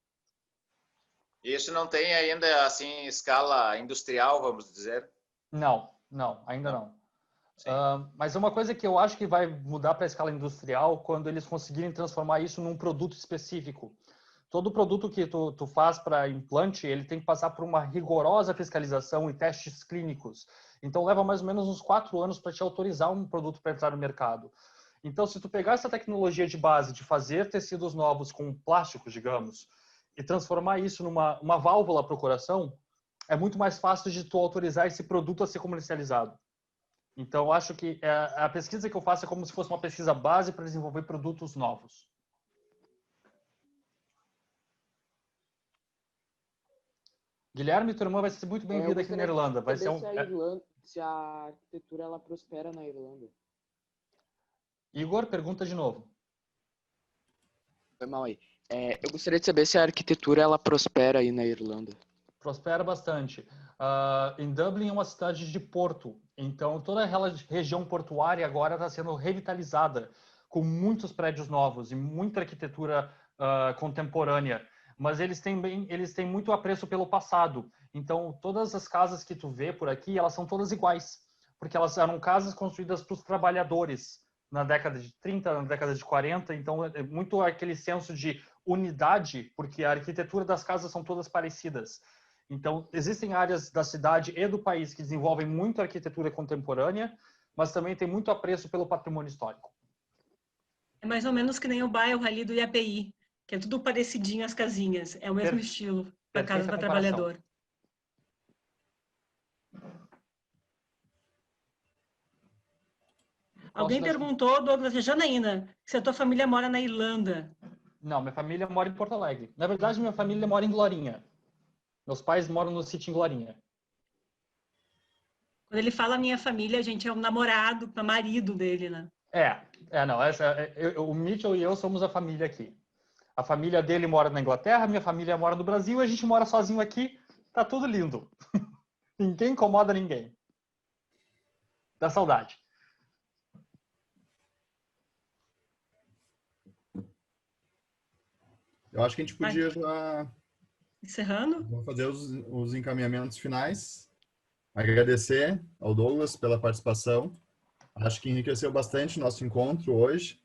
Isso não tem ainda, assim, escala industrial, vamos dizer? Não, ainda não. Mas é uma coisa que eu acho que vai mudar para a escala industrial quando eles conseguirem transformar isso num produto específico. Todo produto que tu faz para implante, ele tem que passar por uma rigorosa fiscalização e testes clínicos. Então, leva mais ou menos uns 4 anos para te autorizar um produto para entrar no mercado. Então, se tu pegar essa tecnologia de base de fazer tecidos novos com plásticos, digamos, e transformar isso numa válvula para o coração, é muito mais fácil de tu autorizar esse produto a ser comercializado. Então, eu acho que a pesquisa que eu faço é como se fosse uma pesquisa base para desenvolver produtos novos. Guilherme, tua irmã vai ser muito bem-vinda aqui na Irlanda. Vai ser se a arquitetura ela prospera na Irlanda. Igor, pergunta de novo. Foi mal aí. Eu gostaria de saber se a arquitetura ela prospera aí na Irlanda. Prospera bastante. Em Dublin é uma cidade de porto, então toda aquela região portuária agora está sendo revitalizada com muitos prédios novos e muita arquitetura contemporânea. Mas eles têm muito apreço pelo passado. Então todas as casas que tu vê por aqui, elas são todas iguais, porque elas eram casas construídas para os trabalhadores na década de 30, na década de 40. Então é muito aquele senso de unidade, porque a arquitetura das casas são todas parecidas. Então, existem áreas da cidade e do país que desenvolvem muito arquitetura contemporânea, mas também tem muito apreço pelo patrimônio histórico. É mais ou menos que nem o bairro ali do IAPI, que é tudo parecidinho as casinhas. É o mesmo estilo para casa para trabalhador. Alguém perguntou, Douglas, Janaína, se a tua família mora na Irlanda. Não, minha família mora em Porto Alegre. Na verdade, minha família mora em Glorinha. Meus pais moram no sítio em Glorinha. Quando ele fala minha família, a gente é o namorado, o marido dele, né? Não. O Mitchell e eu somos a família aqui. A família dele mora na Inglaterra, minha família mora no Brasil, a gente mora sozinho aqui. Tá tudo lindo. Ninguém incomoda ninguém. Dá saudade. Eu acho que a gente podia já... Encerrando? Vamos fazer os encaminhamentos finais. Agradecer ao Douglas pela participação. Acho que enriqueceu bastante o nosso encontro hoje.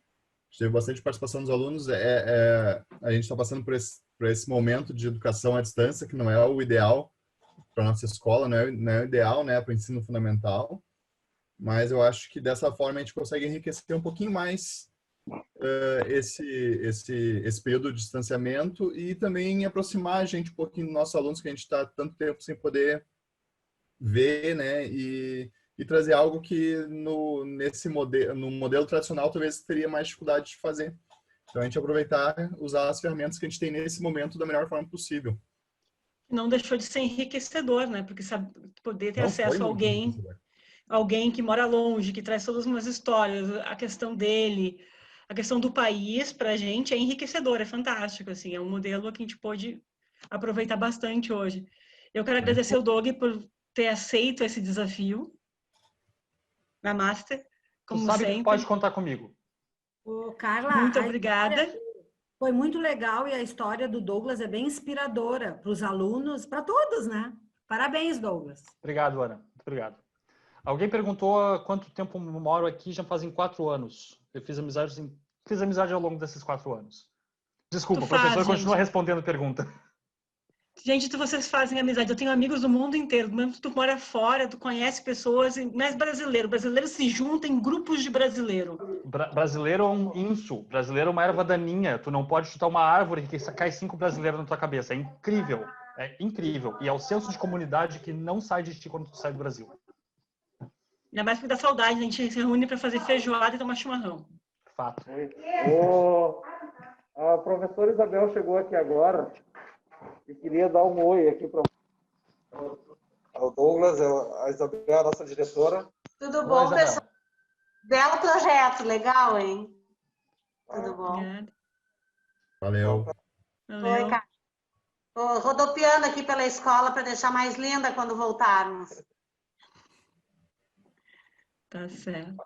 Teve bastante participação dos alunos. A gente está passando por esse momento de educação à distância, que não é o ideal para a nossa escola, não é o ideal, né, para o ensino fundamental. Mas eu acho que dessa forma a gente consegue enriquecer um pouquinho mais esse período de distanciamento e também aproximar a gente um pouquinho dos nossos alunos, que a gente está tanto tempo sem poder ver, né, e trazer algo que no modelo tradicional talvez teria mais dificuldade de fazer. Então a gente aproveitar, usar as ferramentas que a gente tem nesse momento da melhor forma possível. Não deixou de ser enriquecedor, né? Porque poder ter acesso a alguém que mora longe, que traz todas umas histórias, a questão dele, a questão do país, para a gente é enriquecedor, é fantástico, assim, é um modelo que a gente pôde aproveitar bastante hoje. Eu quero agradecer o Doug por ter aceito esse desafio na Master, como tu sabe sempre. Que pode contar comigo. Ô, Carla, muito obrigada. Foi muito legal e a história do Douglas é bem inspiradora para os alunos, para todos, né? Parabéns, Douglas. Obrigado, Ana. Obrigado. Alguém perguntou há quanto tempo eu moro aqui, já fazem 4 anos. Eu fiz amizade ao longo desses 4 anos. Desculpa, o professor continua respondendo pergunta. Gente, vocês fazem amizade. Eu tenho amigos do mundo inteiro. Mesmo que tu mora fora, tu conhece pessoas, mas brasileiro. Brasileiro se junta em grupos de brasileiro. Brasileiro é um inso. Brasileiro é uma erva daninha. Tu não pode chutar uma árvore que cai 5 brasileiros na tua cabeça. É incrível. É incrível. E é o senso de comunidade que não sai de ti quando tu sai do Brasil. Ainda mais porque dá saudade. A gente se reúne para fazer feijoada e tomar chimarrão. Fato. A professora Isabel chegou aqui agora. E queria dar um oi aqui para o Douglas, a Isabel, a nossa diretora. Tudo bom, pessoal? Belo projeto, legal, hein? Tudo bom? Valeu. Oi, cara. Estou rodopiando aqui pela escola para deixar mais linda quando voltarmos. Tá certo.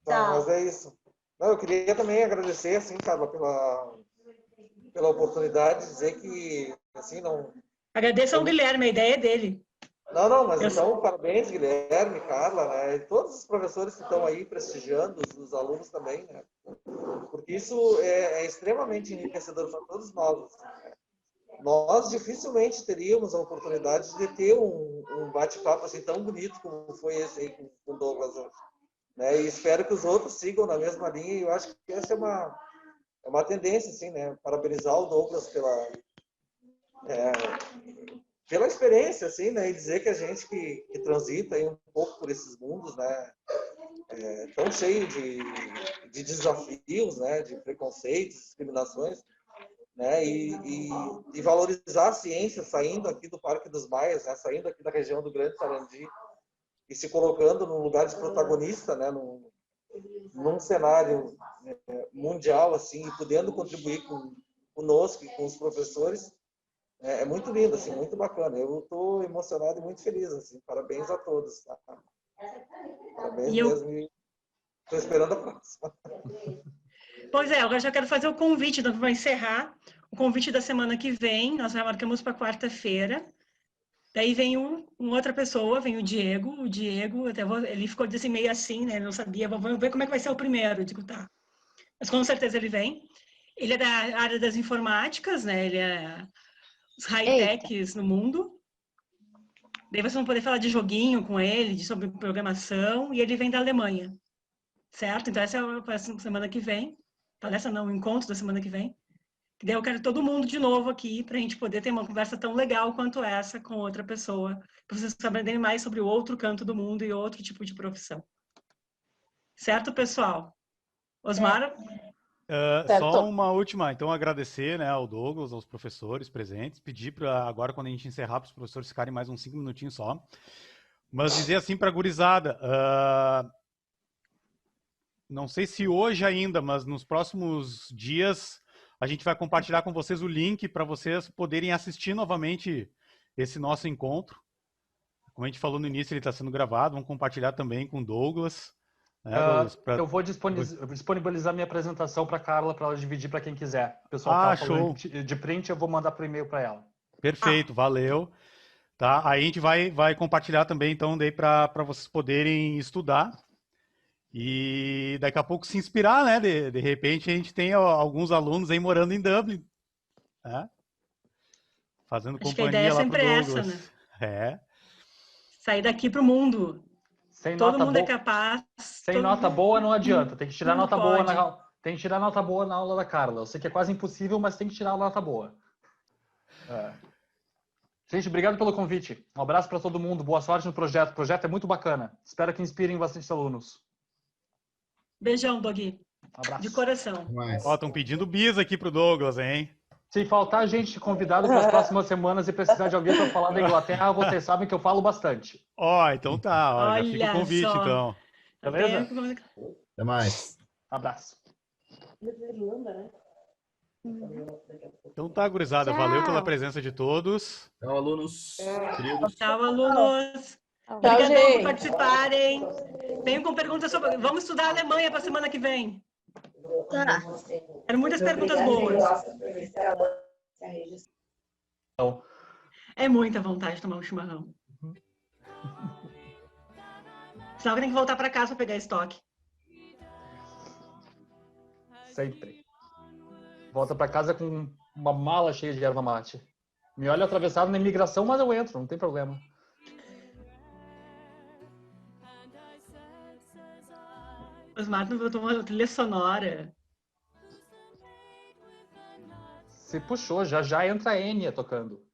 Tá, mas é isso. Não, eu queria também agradecer, assim, Carla, pela oportunidade de dizer que, assim, não... Agradeço ao Guilherme, a ideia é dele. Não, mas então, parabéns, Guilherme, Carla, né? E todos os professores que estão aí prestigiando, os alunos também, né? Porque isso é extremamente enriquecedor para todos nós. Né? Nós dificilmente teríamos a oportunidade de ter um bate-papo assim tão bonito como foi esse aí com o Douglas hoje. Né? E espero que os outros sigam na mesma linha, e eu acho que essa é uma tendência, assim, né? Parabenizar o Douglas pela experiência, assim, né? E dizer que a gente que transita aí um pouco por esses mundos, né? Tão cheio de desafios, né? De preconceitos, discriminações, né? E valorizar a ciência saindo aqui do Parque dos Maias, né? Saindo aqui da região do Grande Sarandi e se colocando num lugar de protagonista, né? Num cenário mundial, assim, e podendo contribuir conosco e com os professores, é muito lindo, assim, muito bacana. Eu estou emocionado e muito feliz, assim. Parabéns a todos. Tá? Parabéns mesmo. Estou esperando a próxima. Pois é, agora já quero fazer o convite, então vou encerrar. O convite da semana que vem, nós já marcamos para quarta-feira. Daí vem outra pessoa, vem o Diego. O Diego, ele ficou assim, meio assim, né? Ele não sabia. Vamos ver como é que vai ser o primeiro. Eu digo, tá. Mas com certeza ele vem. Ele é da área das informáticas, né? Ele é os high-techs no mundo. Daí vocês vão poder falar de joguinho com ele, sobre programação. E ele vem da Alemanha. Certo? Então essa é a palestra semana que vem. Palestra não, o encontro da semana que vem. Daí eu quero todo mundo de novo aqui para a gente poder ter uma conversa tão legal quanto essa com outra pessoa, para vocês aprenderem mais sobre o outro canto do mundo e outro tipo de profissão. Certo, pessoal? Osmar? Só uma última, então agradecer, né, ao Douglas, aos professores presentes, pedir para agora, quando a gente encerrar, para os professores ficarem mais uns 5 minutinhos só, mas dizer assim para a gurizada, não sei se hoje ainda, mas nos próximos dias a gente vai compartilhar com vocês o link para vocês poderem assistir novamente esse nosso encontro. Como a gente falou no início, ele está sendo gravado, vamos compartilhar também com o Douglas. Eu vou disponibilizar minha apresentação para a Carla, para ela dividir para quem quiser. O pessoal que tá falando de print, eu vou mandar por e-mail para ela. Perfeito, valeu. Tá, aí a gente vai compartilhar também, então, daí para vocês poderem estudar e daqui a pouco se inspirar, né? De repente a gente tem alguns alunos aí morando em Dublin, né? Fazendo companhia lá pro Douglas. Essa, né? Sair daqui pro mundo. Todo mundo é capaz. Sem nota boa não adianta. Tem que tirar nota boa tem que tirar nota boa na aula da Carla. Eu sei que é quase impossível, mas tem que tirar a nota boa. Gente, obrigado pelo convite. Um abraço para todo mundo. Boa sorte no projeto. O projeto é muito bacana. Espero que inspirem bastante alunos. Beijão, Dogui. Um abraço. De coração. Estão pedindo bis aqui pro Douglas, hein? Se faltar gente convidado para as próximas semanas e precisar de alguém para falar da Inglaterra, vocês sabem que eu falo bastante. Então tá. Já fica o convite, então. Beleza? Até mais. Abraço. Então tá, gurizada. Valeu pela presença de todos. Tchau, alunos. Queridos. Tchau, alunos. Obrigadão por participarem. Venham com perguntas sobre... Vamos estudar a Alemanha para a semana que vem. Tá. Eram muitas perguntas boas. É muita vontade de tomar um chimarrão. Senão tem que voltar para casa para pegar estoque. Sempre. Volta para casa com uma mala cheia de erva mate. Me olha atravessado na imigração, mas eu entro, não tem problema. Os Martin botou uma trilha sonora. Se puxou, já entra a Enya tocando.